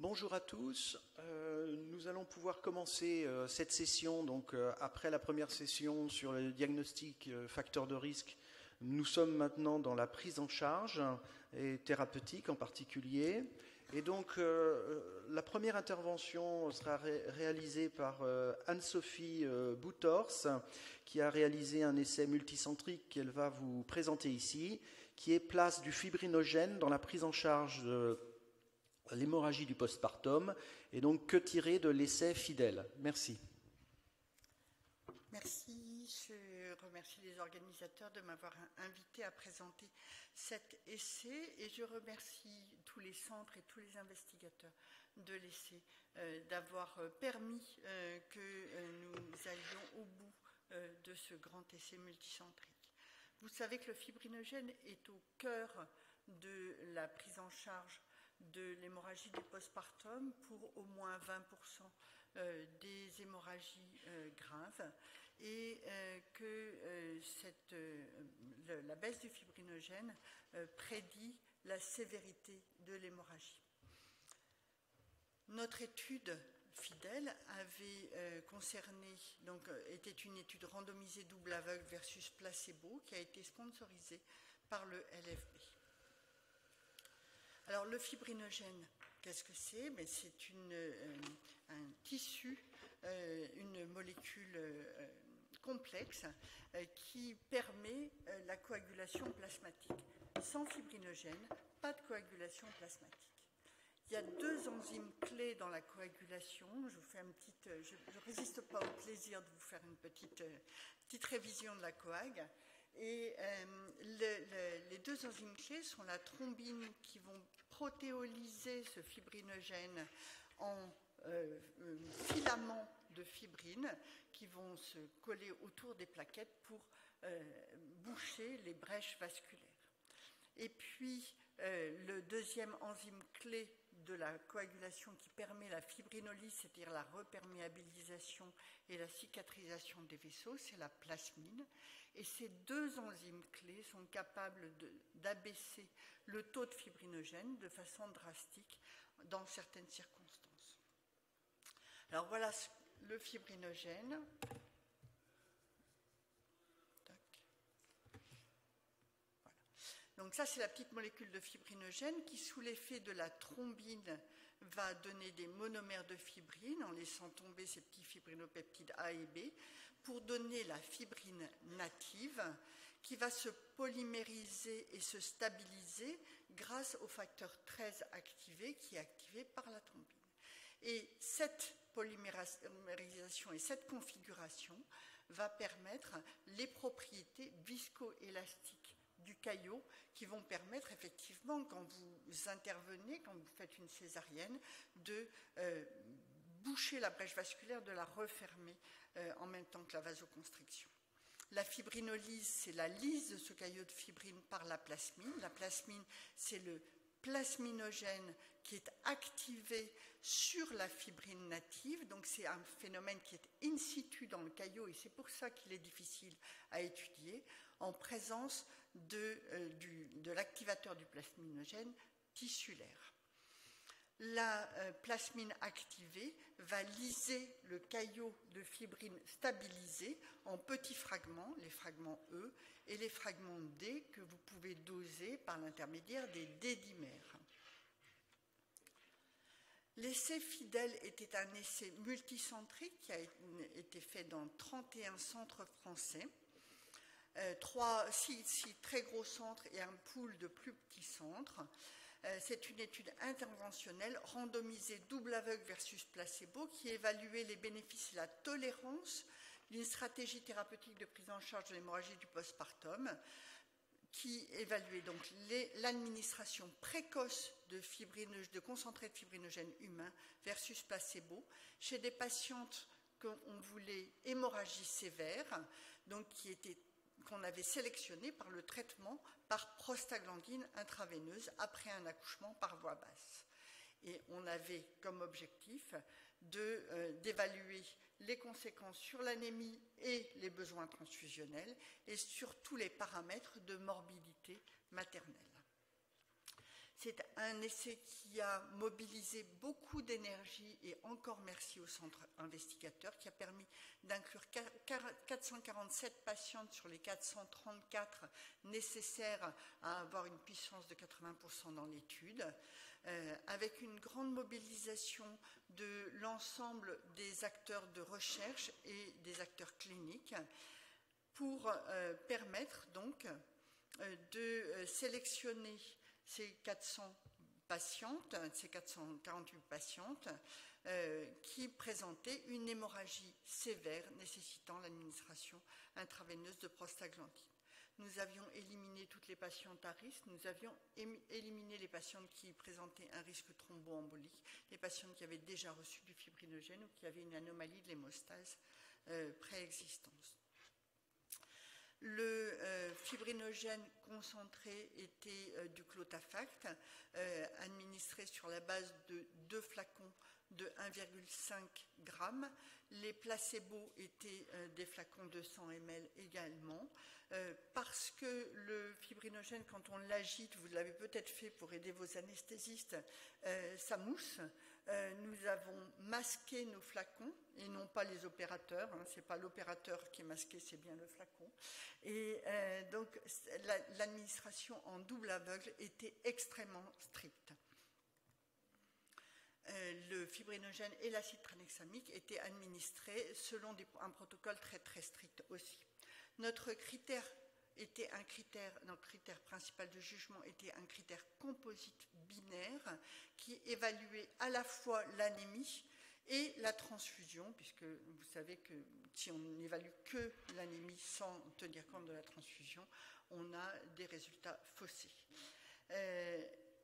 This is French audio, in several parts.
Bonjour à tous. Nous allons pouvoir commencer cette session. Donc, après la première session sur le diagnostic facteur de risque, nous sommes maintenant dans la prise en charge et thérapeutique en particulier. Et donc, la première intervention sera réalisée par Anne-Sophie Boutors, qui a réalisé un essai multicentrique qu'elle va vous présenter ici, qui est place du fibrinogène dans la prise en charge de l'hémorragie du postpartum, et donc que tirer de l'essai fidèle. Merci. Merci, je remercie les organisateurs de m'avoir invité à présenter cet essai et je remercie tous les centres et tous les investigateurs de l'essai d'avoir permis que nous allions au bout de ce grand essai multicentrique. Vous savez que le fibrinogène est au cœur de la prise en charge de l'hémorragie du postpartum pour au moins 20% des hémorragies graves et que la baisse du fibrinogène prédit la sévérité de l'hémorragie. Notre étude fidèle avait concerné, donc était une étude randomisée double aveugle versus placebo qui a été sponsorisée par le LFB. Alors, le fibrinogène, qu'est-ce que c'est? C'est un tissu, une molécule complexe qui permet la coagulation plasmatique. Sans fibrinogène, pas de coagulation plasmatique. Il y a deux enzymes clés dans la coagulation. Je vous fais je ne résiste pas au plaisir de vous faire une petite révision de la coag. Et les deux enzymes clés sont la thrombine qui vont protéolyser ce fibrinogène en filaments de fibrine qui vont se coller autour des plaquettes pour boucher les brèches vasculaires. Et puis, le deuxième enzyme clé de la coagulation qui permet la fibrinolyse, c'est-à-dire la reperméabilisation et la cicatrisation des vaisseaux, c'est la plasmine. Et ces deux enzymes clés sont capables d'abaisser le taux de fibrinogène de façon drastique dans certaines circonstances. Alors voilà le fibrinogène. Donc ça, c'est la petite molécule de fibrinogène qui, sous l'effet de la thrombine, va donner des monomères de fibrine en laissant tomber ces petits fibrinopeptides A et B pour donner la fibrine native qui va se polymériser et se stabiliser grâce au facteur 13 activé qui est activé par la thrombine. Et cette polymérisation et cette configuration va permettre les propriétés viscoélastiques du caillot qui vont permettre effectivement, quand vous intervenez, quand vous faites une césarienne, de boucher la brèche vasculaire, de la refermer en même temps que la vasoconstriction. La fibrinolyse, c'est la lyse de ce caillot de fibrine par la plasmine. La plasmine, c'est le plasminogène qui est activé sur la fibrine native, donc c'est un phénomène qui est in situ dans le caillot et c'est pour ça qu'il est difficile à étudier en présence de l'activateur du plasminogène tissulaire. La plasmine activée va liser le caillot de fibrine stabilisé en petits fragments, les fragments E et les fragments D que vous pouvez doser par l'intermédiaire des D-dimères. L'essai fidèle était un essai multicentrique qui a été fait dans 31 centres français, 6 très gros centres et un pool de plus petits centres. C'est une étude interventionnelle randomisée double aveugle versus placebo qui évaluait les bénéfices et la tolérance d'une stratégie thérapeutique de prise en charge de l'hémorragie du postpartum qui évaluait donc l'administration précoce de concentré de fibrinogène humain versus placebo chez des patientes qu'on voulait hémorragie sévère, donc qu'on avait sélectionné par le traitement par prostaglandine intraveineuse après un accouchement par voie basse. Et on avait comme objectif d'évaluer les conséquences sur l'anémie et les besoins transfusionnels et sur tous les paramètres de morbidité maternelle. C'est un essai qui a mobilisé beaucoup d'énergie, et encore merci au centre investigateur, qui a permis d'inclure 447 patientes sur les 434 nécessaires à avoir une puissance de 80% dans l'étude, avec une grande mobilisation de l'ensemble des acteurs de recherche et des acteurs cliniques pour permettre donc de sélectionner ces 400 patientes, ces 448 patientes qui présentaient une hémorragie sévère nécessitant l'administration intraveineuse de prostaglandine. Nous avions éliminé toutes les patientes à risque, nous avions éliminé les patientes qui présentaient un risque thromboembolique, les patientes qui avaient déjà reçu du fibrinogène ou qui avaient une anomalie de l'hémostase préexistante. Le fibrinogène concentré était du Clotafact, administré sur la base de 2 flacons de 1,5 g. Les placebos étaient des flacons de 100 ml également, parce que le fibrinogène, quand on l'agite, vous l'avez peut-être fait pour aider vos anesthésistes, ça mousse. Nous avons masqué nos flacons et non pas les opérateurs. Ce n'est pas l'opérateur qui est masqué, c'est bien le flacon. Et donc l'administration en double aveugle était extrêmement stricte. Le fibrinogène et l'acide tranexamique étaient administrés selon un protocole très très strict aussi. Notre critère principal de jugement était un critère composite binaire qui évaluait à la fois l'anémie et la transfusion, puisque vous savez que si on n'évalue que l'anémie sans tenir compte de la transfusion, on a des résultats faussés.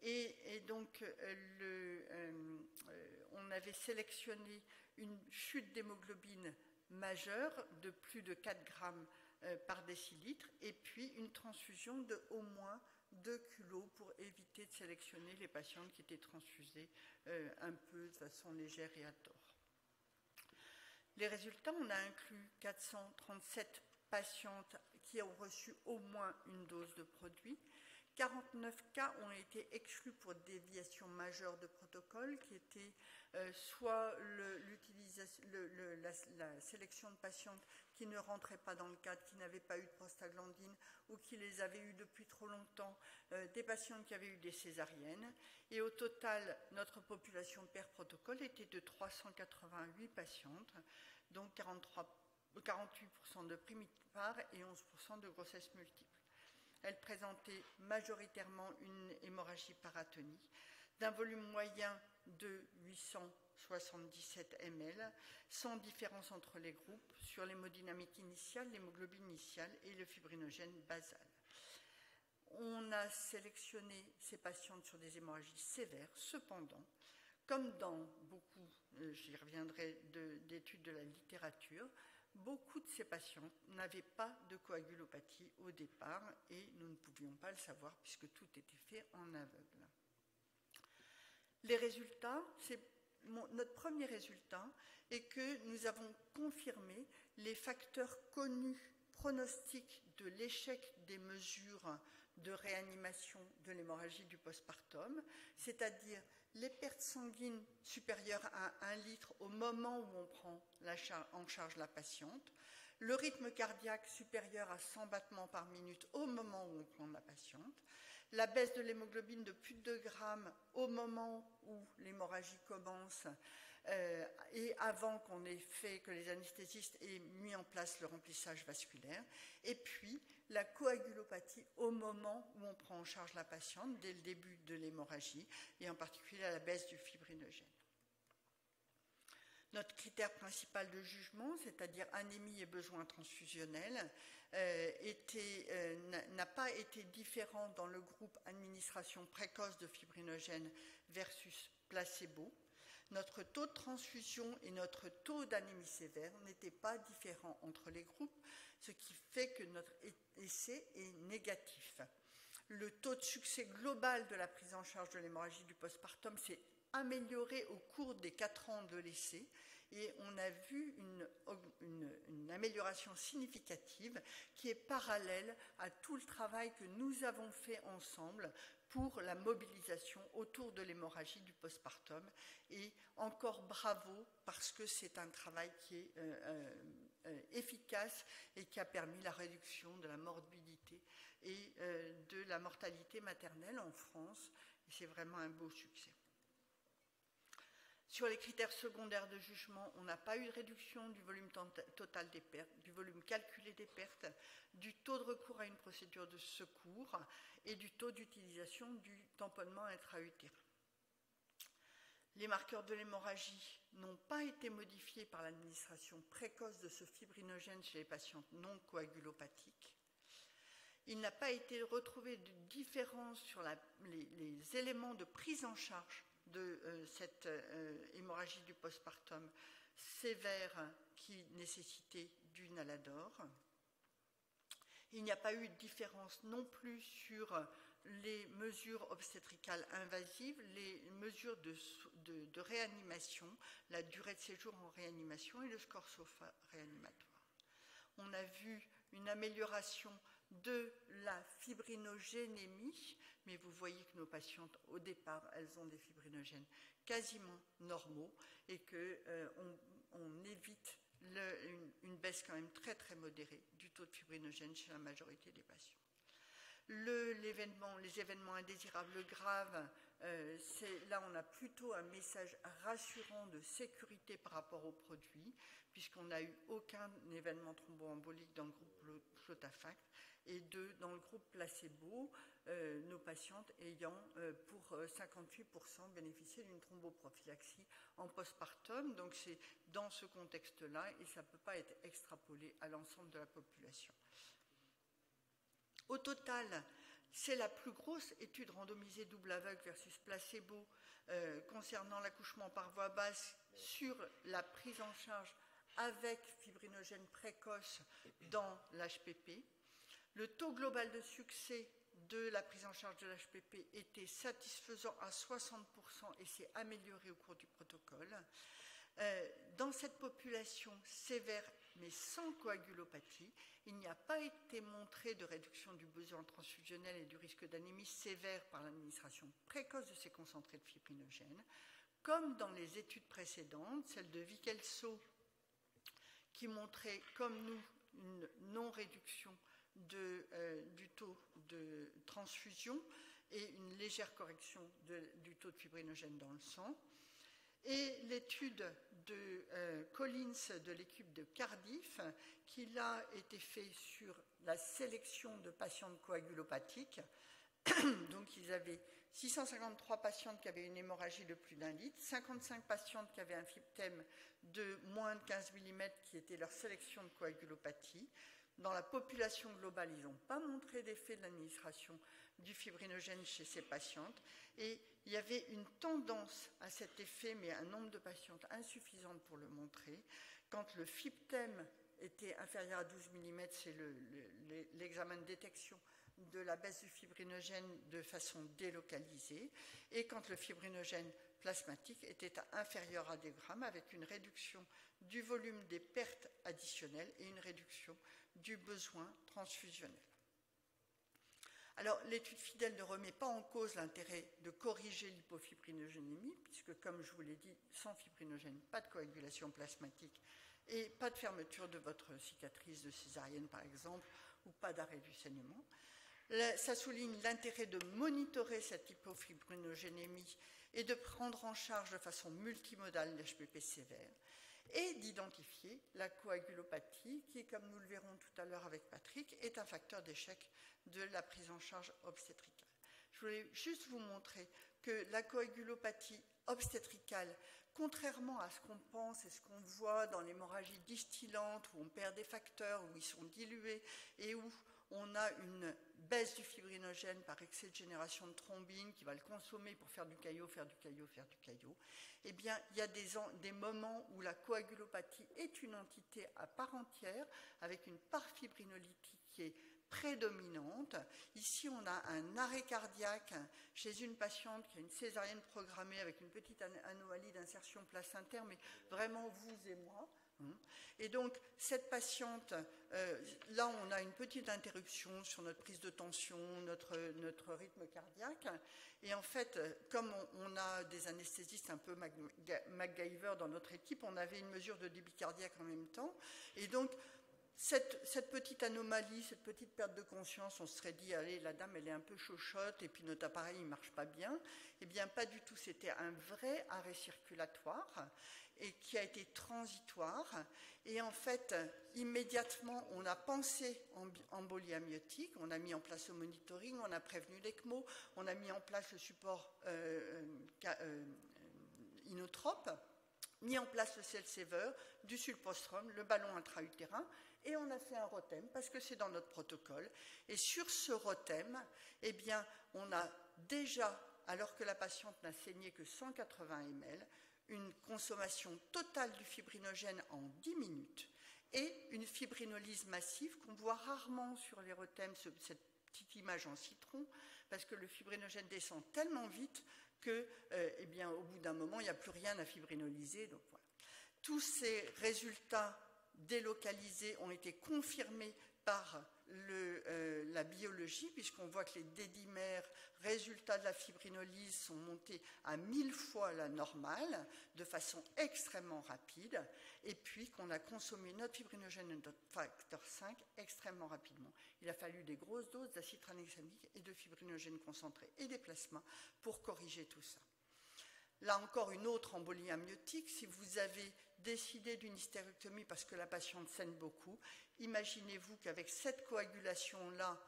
Et donc, on avait sélectionné une chute d'hémoglobine majeure de plus de 4 grammes par décilitre, et puis une transfusion de au moins 2 kg pour éviter de sélectionner les patientes qui étaient transfusées un peu de façon légère et à tort. Les résultats, on a inclus 437 patientes qui ont reçu au moins une dose de produit. 49 cas ont été exclus pour déviation majeure de protocole, qui était soit la sélection de patientes qui ne rentraient pas dans le cadre, qui n'avaient pas eu de prostaglandine ou qui les avaient eues depuis trop longtemps, des patientes qui avaient eu des césariennes. Et au total, notre population per protocole était de 388 patientes, donc 48% de primipare et 11% de grossesse multiple. Elle présentait majoritairement une hémorragie paratonique d'un volume moyen de 877 ml, sans différence entre les groupes sur l'hémodynamique initiale, l'hémoglobine initiale et le fibrinogène basal. On a sélectionné ces patientes sur des hémorragies sévères. Cependant, comme dans beaucoup, j'y reviendrai, d'études de la littérature, beaucoup de ces patients n'avaient pas de coagulopathie au départ et nous ne pouvions pas le savoir puisque tout était fait en aveugle. Les résultats, notre premier résultat est que nous avons confirmé les facteurs connus pronostiques de l'échec des mesures de réanimation de l'hémorragie du postpartum, c'est-à-dire les pertes sanguines supérieures à 1 litre au moment où on prend en charge la patiente, le rythme cardiaque supérieur à 100 battements par minute au moment où on prend la patiente, la baisse de l'hémoglobine de plus de 2 grammes au moment où l'hémorragie commence et avant qu'on ait fait, que les anesthésistes aient mis en place le remplissage vasculaire, et puis la coagulopathie au moment où on prend en charge la patiente dès le début de l'hémorragie, et en particulier à la baisse du fibrinogène. Notre critère principal de jugement, c'est-à-dire anémie et besoin transfusionnel, n'a pas été différent dans le groupe administration précoce de fibrinogène versus placebo. Notre taux de transfusion et notre taux d'anémie sévère n'étaient pas différents entre les groupes, ce qui fait que notre essai est négatif. Le taux de succès global de la prise en charge de l'hémorragie du postpartum s'est amélioré au cours des 4 ans de l'essai Et on a vu une amélioration significative qui est parallèle à tout le travail que nous avons fait ensemble pour la mobilisation autour de l'hémorragie du postpartum. Et encore bravo, parce que c'est un travail qui est efficace et qui a permis la réduction de la morbidité et de la mortalité maternelle en France. Et c'est vraiment un beau succès. Sur les critères secondaires de jugement, on n'a pas eu de réduction du volume total des pertes, du volume calculé des pertes, du taux de recours à une procédure de secours et du taux d'utilisation du tamponnement intra-utérin. Les marqueurs de l'hémorragie n'ont pas été modifiés par l'administration précoce de ce fibrinogène chez les patientes non coagulopathiques. Il n'a pas été retrouvé de différence sur les éléments de prise en charge de cette hémorragie du postpartum sévère qui nécessitait du Nalador. Il n'y a pas eu de différence non plus sur les mesures obstétricales invasives, les mesures de réanimation, la durée de séjour en réanimation et le score SOFA réanimatoire. On a vu une amélioration de la fibrinogénémie, mais vous voyez que nos patientes, au départ, elles ont des fibrinogènes quasiment normaux et qu'on évite une baisse quand même très très modérée du taux de fibrinogène chez la majorité des patients. Les événements indésirables graves, là on a plutôt un message rassurant de sécurité par rapport aux produits, puisqu'on n'a eu aucun événement thromboembolique dans le groupe Flotafact, et dans le groupe placebo, nos patientes ayant pour 58% bénéficié d'une thromboprophylaxie en postpartum. Donc c'est dans ce contexte-là et ça ne peut pas être extrapolé à l'ensemble de la population. Au total, c'est la plus grosse étude randomisée double aveugle versus placebo concernant l'accouchement par voie basse sur la prise en charge avec fibrinogène précoce dans l'HPP. Le taux global de succès de la prise en charge de l'HPP était satisfaisant à 60% et s'est amélioré au cours du protocole. Dans cette population sévère mais sans coagulopathie, il n'y a pas été montré de réduction du besoin transfusionnel et du risque d'anémie sévère par l'administration précoce de ces concentrés de fibrinogène, comme dans les études précédentes, celle de Vikelso, qui montrait, comme nous, une non-réduction du taux de transfusion et une légère correction du taux de fibrinogène dans le sang. Et l'étude de Collins de l'équipe de Cardiff, qui a été faite sur la sélection de patientes coagulopathiques. Donc ils avaient 653 patientes qui avaient une hémorragie de plus d'1 litre, 55 patientes qui avaient un FibTEM de moins de 15 mm qui était leur sélection de coagulopathie. Dans la population globale, ils n'ont pas montré d'effet de l'administration du fibrinogène chez ces patientes. Et il y avait une tendance à cet effet, mais un nombre de patientes insuffisante pour le montrer. Quand le FibTEM était inférieur à 12 mm, c'est l'examen de détection de la baisse du fibrinogène de façon délocalisée. Et quand le fibrinogène plasmatique était inférieur à 2 grammes, avec une réduction du volume des pertes additionnelles et une réduction du besoin transfusionnel. Alors, l'étude fidèle ne remet pas en cause l'intérêt de corriger l'hypofibrinogénémie, puisque, comme je vous l'ai dit, sans fibrinogène, pas de coagulation plasmatique et pas de fermeture de votre cicatrice de césarienne, par exemple, ou pas d'arrêt du saignement. Ça souligne l'intérêt de monitorer cette hypofibrinogénémie et de prendre en charge de façon multimodale l'HPP sévère et d'identifier la coagulopathie qui, comme nous le verrons tout à l'heure avec Patrick, est un facteur d'échec de la prise en charge obstétricale. Je voulais juste vous montrer que la coagulopathie obstétricale, contrairement à ce qu'on pense et ce qu'on voit dans l'hémorragie distillante, où on perd des facteurs, où ils sont dilués et où on a une baisse du fibrinogène par excès de génération de thrombine qui va le consommer pour faire du caillot, eh bien, il y a des moments où la coagulopathie est une entité à part entière, avec une part fibrinolytique qui est prédominante. Ici, on a un arrêt cardiaque chez une patiente qui a une césarienne programmée avec une petite anomalie d'insertion placentaire, mais vraiment vous et moi. Et donc, cette patiente, là, on a une petite interruption sur notre prise de tension, notre rythme cardiaque. Et en fait, comme on a des anesthésistes un peu MacGyver dans notre équipe, on avait une mesure de débit cardiaque en même temps. Et donc, cette petite anomalie, cette petite perte de conscience, on se serait dit, allez, la dame, elle est un peu chochotte, et puis notre appareil, il ne marche pas bien. Eh bien, pas du tout, c'était un vrai arrêt circulatoire, et qui a été transitoire. Et en fait, immédiatement, on a pensé embolie amniotique, on a mis en place le monitoring, on a prévenu l'ECMO, on a mis en place le support inotrope, mis en place le cell-saver, du sulpostrum, le ballon intra-utérin, et on a fait un ROTEM parce que c'est dans notre protocole. Et sur ce ROTEM, eh bien, on a déjà, alors que la patiente n'a saigné que 180 ml, une consommation totale du fibrinogène en 10 minutes et une fibrinolyse massive qu'on voit rarement sur les ROTEM, cette petite image en citron, parce que le fibrinogène descend tellement vite que, eh bien, au bout d'un moment, il n'y a plus rien à fibrinolyser. Donc, voilà. Tous ces résultats délocalisés ont été confirmés par la biologie, puisqu'on voit que les dédimères, résultats de la fibrinolyse, sont montés à 1000 fois la normale, de façon extrêmement rapide, et puis qu'on a consommé notre fibrinogène et notre facteur 5 extrêmement rapidement. Il a fallu des grosses doses d'acide tranexamique et de fibrinogène concentré et des plasmas pour corriger tout ça. Là encore, une autre embolie amniotique. Si vous avez décidé d'une hystérectomie parce que la patiente saigne beaucoup, imaginez-vous qu'avec cette coagulation-là,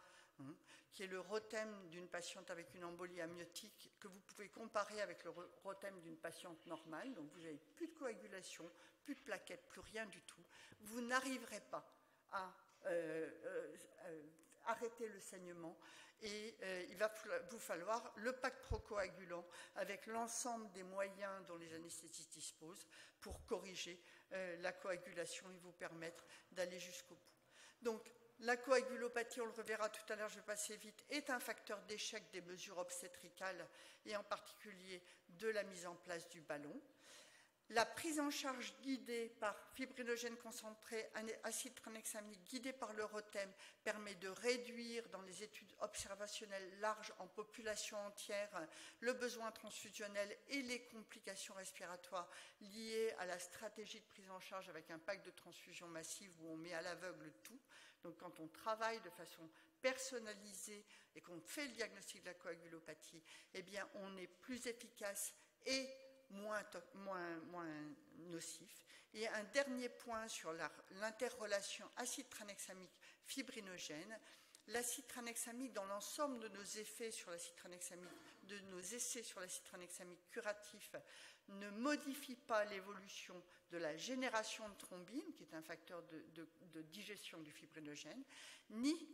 qui est le ROTEM d'une patiente avec une embolie amniotique, que vous pouvez comparer avec le ROTEM d'une patiente normale, donc vous n'avez plus de coagulation, plus de plaquettes, plus rien du tout, vous n'arriverez pas à arrêter le saignement et il va vous falloir le pacte procoagulant avec l'ensemble des moyens dont les anesthésistes disposent pour corriger la coagulation et vous permettre d'aller jusqu'au bout. Donc, la coagulopathie, on le reverra tout à l'heure, je vais passer vite, est un facteur d'échec des mesures obstétricales et en particulier de la mise en place du ballon. La prise en charge guidée par fibrinogène concentré, acide tranexamique, guidée par le ROTEM, permet de réduire dans les études observationnelles larges en population entière le besoin transfusionnel et les complications respiratoires liées à la stratégie de prise en charge avec un pack de transfusion massive où on met à l'aveugle tout. Donc quand on travaille de façon personnalisée et qu'on fait le diagnostic de la coagulopathie, eh bien on est plus efficace et moins nocif. Et un dernier point sur l'interrelation acide tranexamique fibrinogène. L'acide tranexamique, dans l'ensemble de nos effets sur l'acide tranexamique, de nos essais sur l'acide tranexamique curatif, ne modifie pas l'évolution de la génération de thrombine, qui est un facteur de digestion du fibrinogène, ni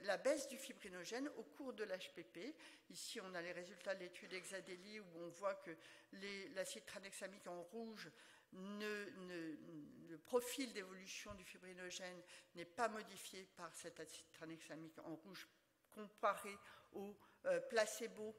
la baisse du fibrinogène au cours de l'HPP. Ici, on a les résultats de l'étude Exadeli où on voit que l'acide tranexamique en rouge, le profil d'évolution du fibrinogène n'est pas modifié par cet acide tranexamique en rouge comparé au placebo,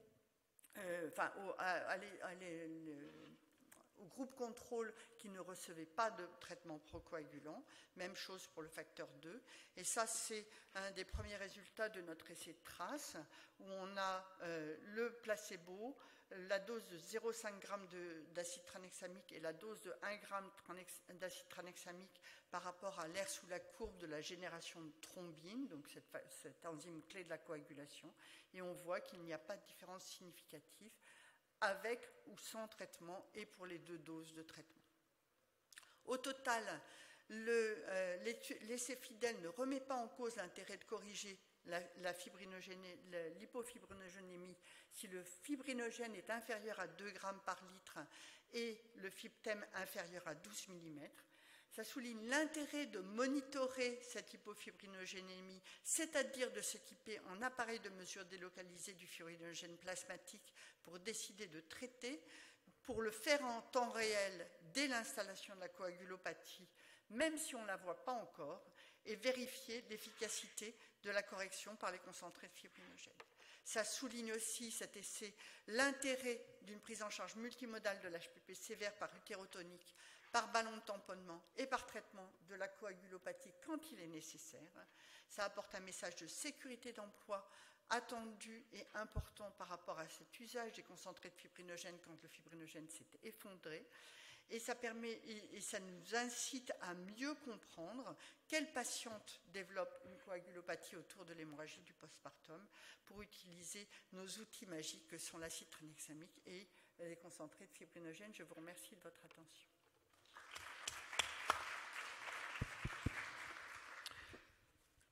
au groupe contrôle qui ne recevait pas de traitement procoagulant. Même chose pour le facteur 2. Et ça, c'est un des premiers résultats de notre essai de trace, où on a le placebo, la dose de 0,5 g d'acide tranexamique et la dose de 1 g d'acide tranexamique par rapport à l'air sous la courbe de la génération de thrombine, donc cette enzyme clé de la coagulation. Et on voit qu'il n'y a pas de différence significative avec ou sans traitement et pour les deux doses de traitement. Au total, l'essai fidèle ne remet pas en cause l'intérêt de corriger l'hypofibrinogénémie si le fibrinogène est inférieur à 2 g par litre et le FibTEM inférieur à 12 mm. Ça souligne l'intérêt de monitorer cette hypofibrinogénémie, c'est-à-dire de s'équiper en appareil de mesure délocalisé du fibrinogène plasmatique pour décider de traiter, pour le faire en temps réel dès l'installation de la coagulopathie, même si on ne la voit pas encore, et vérifier l'efficacité de la correction par les concentrés de fibrinogène. Ça souligne aussi, cet essai, l'intérêt d'une prise en charge multimodale de l'HPP sévère par utérotonique, par ballon de tamponnement et par traitement de la coagulopathie quand il est nécessaire. Ça apporte un message de sécurité d'emploi attendu et important par rapport à cet usage des concentrés de fibrinogène quand le fibrinogène s'est effondré. Et ça nous incite à mieux comprendre quelles patientes développent une coagulopathie autour de l'hémorragie du postpartum pour utiliser nos outils magiques que sont l'acide tranexamique et les concentrés de fibrinogène. Je vous remercie de votre attention.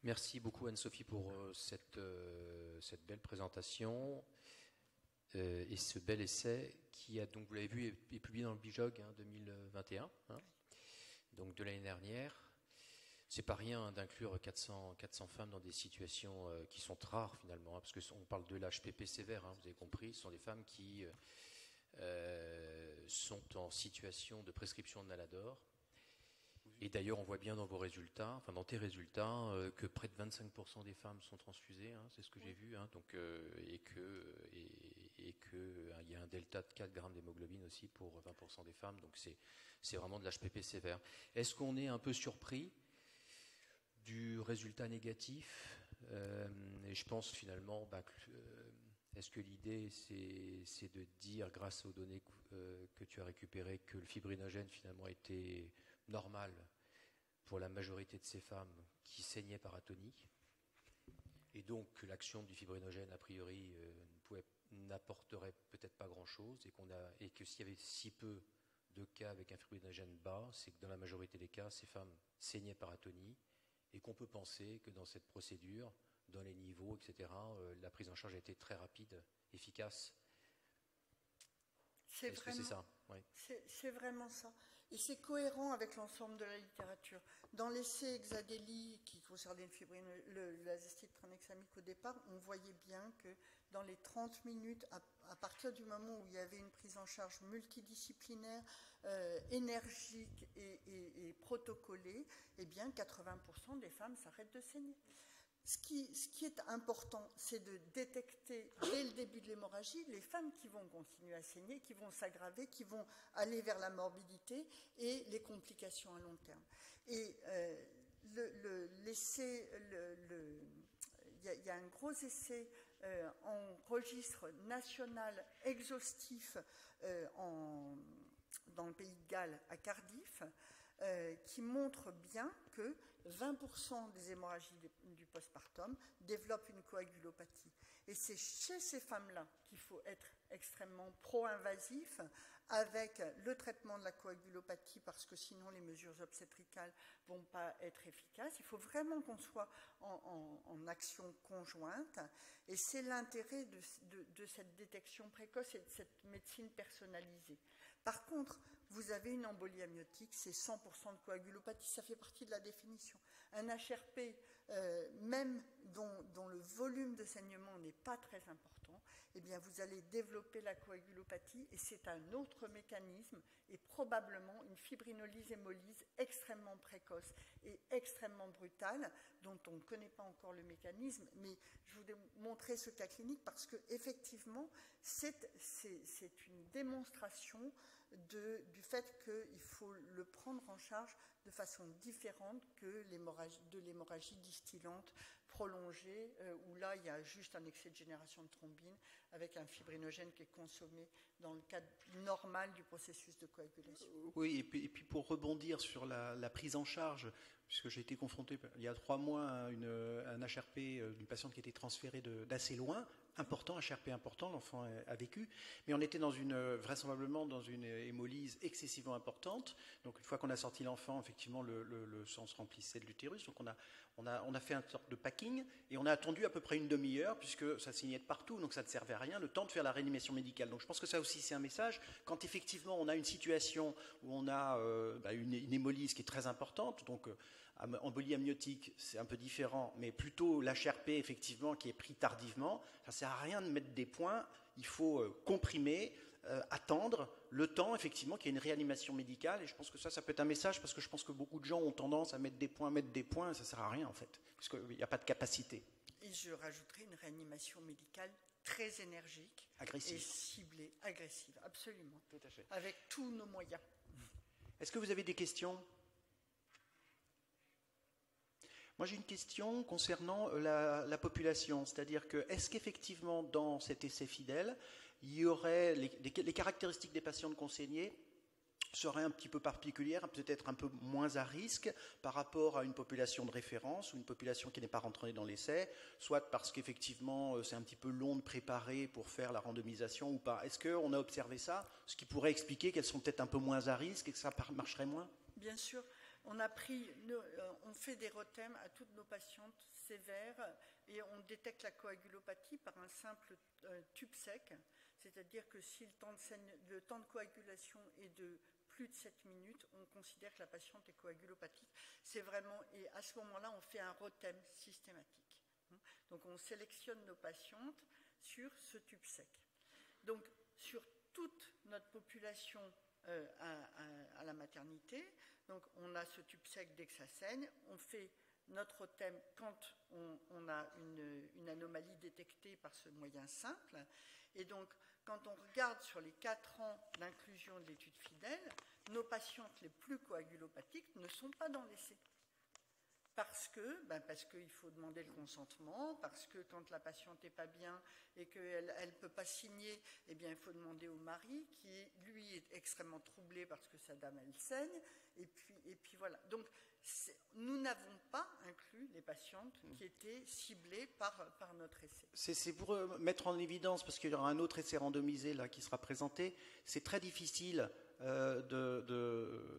Merci beaucoup Anne-Sophie pour cette belle présentation et ce bel essai qui a, donc vous l'avez vu, est publié dans le Bijog 2021, donc de l'année dernière. C'est pas rien d'inclure 400 femmes dans des situations qui sont rares finalement, parce qu'on parle de l'HPP sévère, vous avez compris, ce sont des femmes qui sont en situation de prescription de Nalador. Et d'ailleurs, on voit bien dans vos résultats, enfin dans tes résultats, que près de 25% des femmes sont transfusées, c'est ce que j'ai vu, donc, et que il y a un delta de 4 grammes d'hémoglobine aussi pour 20% des femmes, donc c'est vraiment de l'HPP sévère. Est-ce qu'on est un peu surpris du résultat négatif et je pense finalement, est-ce que l'idée c'est de dire, grâce aux données que tu as récupérées, que le fibrinogène finalement était normal pour la majorité de ces femmes qui saignaient par atonie, et donc que l'action du fibrinogène a priori n'apporterait peut-être pas grand-chose, et que s'il y avait si peu de cas avec un fibrinogène bas, c'est que dans la majorité des cas, ces femmes saignaient par atonie, et qu'on peut penser que dans cette procédure, dans les niveaux, etc., la prise en charge a été très rapide, efficace. Est-ce que c'est ça? Oui. C'est vraiment ça. Et c'est cohérent avec l'ensemble de la littérature. Dans l'essai Exadeli qui concernait l'azastide tranexamique au départ, on voyait bien que dans les 30 minutes, à partir du moment où il y avait une prise en charge multidisciplinaire, énergique et protocolée, eh bien 80% des femmes s'arrêtent de saigner. Ce qui est important, c'est de détecter dès le début de l'hémorragie les femmes qui vont continuer à saigner, qui vont s'aggraver, qui vont aller vers la morbidité et les complications à long terme. Et l'essai, il y a un gros essai en registre national exhaustif dans le pays de Galles, à Cardiff, qui montre bien que 20% des hémorragies du postpartum développent une coagulopathie. Et c'est chez ces femmes-là qu'il faut être extrêmement pro-invasif avec le traitement de la coagulopathie, parce que sinon les mesures obstétricales ne vont pas être efficaces. Il faut vraiment qu'on soit en action conjointe. Et c'est l'intérêt de cette détection précoce et de cette médecine personnalisée. Par contre, vous avez une embolie amniotique, c'est 100% de coagulopathie, ça fait partie de la définition. Un HRP, même dont le volume de saignement n'est pas très important, eh bien vous allez développer la coagulopathie et c'est un autre mécanisme et probablement une fibrinolyse-hémolyse extrêmement précoce et extrêmement brutale dont on ne connaît pas encore le mécanisme, mais je vous ai montré ce cas clinique parce qu'effectivement c'est une démonstration du fait qu'il faut le prendre en charge de façon différente que l'hémorragie distillante prolongée, où là il y a juste un excès de génération de thrombine avec un fibrinogène qui est consommé dans le cadre normal du processus de coagulation. Oui, et puis pour rebondir sur la prise en charge, puisque j'ai été confronté il y a 3 mois à un HRP d'une patiente qui était transférée d'assez loin, important, HRP important, l'enfant a vécu, mais on était vraisemblablement dans une hémolyse excessivement importante. Donc une fois qu'on a sorti l'enfant, effectivement le sang se remplissait de l'utérus, donc on a fait une sorte de packing et on a attendu à peu près une demi-heure puisque ça saignait de partout, donc ça ne servait à rien, le temps de faire la réanimation médicale. Donc je pense que ça aussi c'est un message, quand effectivement on a une situation où on a une hémolyse qui est très importante, donc embolie amniotique c'est un peu différent, mais plutôt l'HRP effectivement qui est pris tardivement, ça ne sert à rien de mettre des points, il faut comprimer, attendre le temps, effectivement, qu'il y ait une réanimation médicale. Et je pense que ça peut être un message, parce que je pense que beaucoup de gens ont tendance à mettre des points, et ça ne sert à rien, en fait, parce qu'il n'y a pas de capacité. Et je rajouterai une réanimation médicale très énergique, agressive. Et ciblée, agressive, absolument. Tout à fait. Avec tous nos moyens. Est-ce que vous avez des questions ? Moi, j'ai une question concernant la population, c'est-à-dire que est-ce qu'effectivement, dans cet essai fidèle, il y aurait les caractéristiques des patients conseillés seraient un petit peu particulières, peut-être un peu moins à risque par rapport à une population de référence ou une population qui n'est pas rentrée dans l'essai, soit parce qu'effectivement c'est un petit peu long de préparer pour faire la randomisation ou pas. Est-ce qu'on a observé ça, ce qui pourrait expliquer qu'elles sont peut-être un peu moins à risque et que ça marcherait moins ? Bien sûr. On fait des rothèmes à toutes nos patientes sévères et on détecte la coagulopathie par un simple tube sec, c'est-à-dire que si le temps de coagulation est de plus de 7 minutes, on considère que la patiente est coagulopathique. C'est vraiment, et à ce moment-là, on fait un rothème systématique. Donc on sélectionne nos patientes sur ce tube sec. Donc sur toute notre population à la maternité, donc on a ce tube sec dès que ça saigne, on fait notre rothème quand on a une anomalie détectée par ce moyen simple, et donc quand on regarde sur les 4 ans d'inclusion de l'étude fidèle, nos patientes les plus coagulopathiques ne sont pas dans l'essai. Parce qu'il faut demander le consentement, parce que quand la patiente n'est pas bien et qu'elle ne peut pas signer, eh bien, il faut demander au mari, qui, lui, est extrêmement troublé parce que sa dame, elle saigne. Et puis voilà. Donc, nous n'avons pas inclus les patientes qui étaient ciblées par notre essai. C'est pour mettre en évidence, parce qu'il y aura un autre essai randomisé là, qui sera présenté, c'est très difficile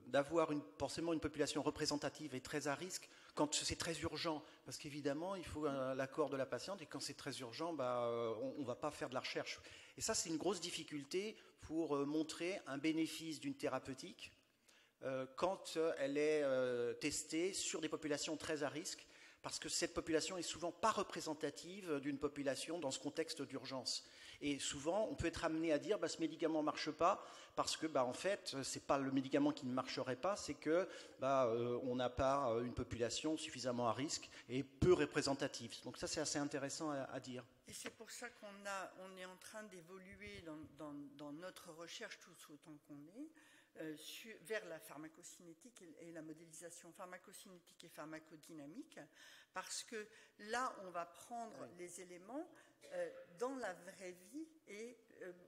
d'avoir forcément une population représentative et très à risque quand c'est très urgent, parce qu'évidemment il faut l'accord de la patiente, et quand c'est très urgent, on ne va pas faire de la recherche. Et ça, c'est une grosse difficulté pour montrer un bénéfice d'une thérapeutique quand elle est testée sur des populations très à risque, parce que cette population est souvent pas représentative d'une population dans ce contexte d'urgence. Et souvent, on peut être amené à dire ce médicament ne marche pas parce que, en fait, ce n'est pas le médicament qui ne marcherait pas, c'est que on n'a pas une population suffisamment à risque et peu représentative. Donc ça, c'est assez intéressant à dire. Et c'est pour ça qu'on est en train d'évoluer dans notre recherche, tout autant qu'on est, vers la pharmacocinétique et la modélisation pharmacocinétique et pharmacodynamique, parce que là, on va prendre les éléments dans la vraie vie et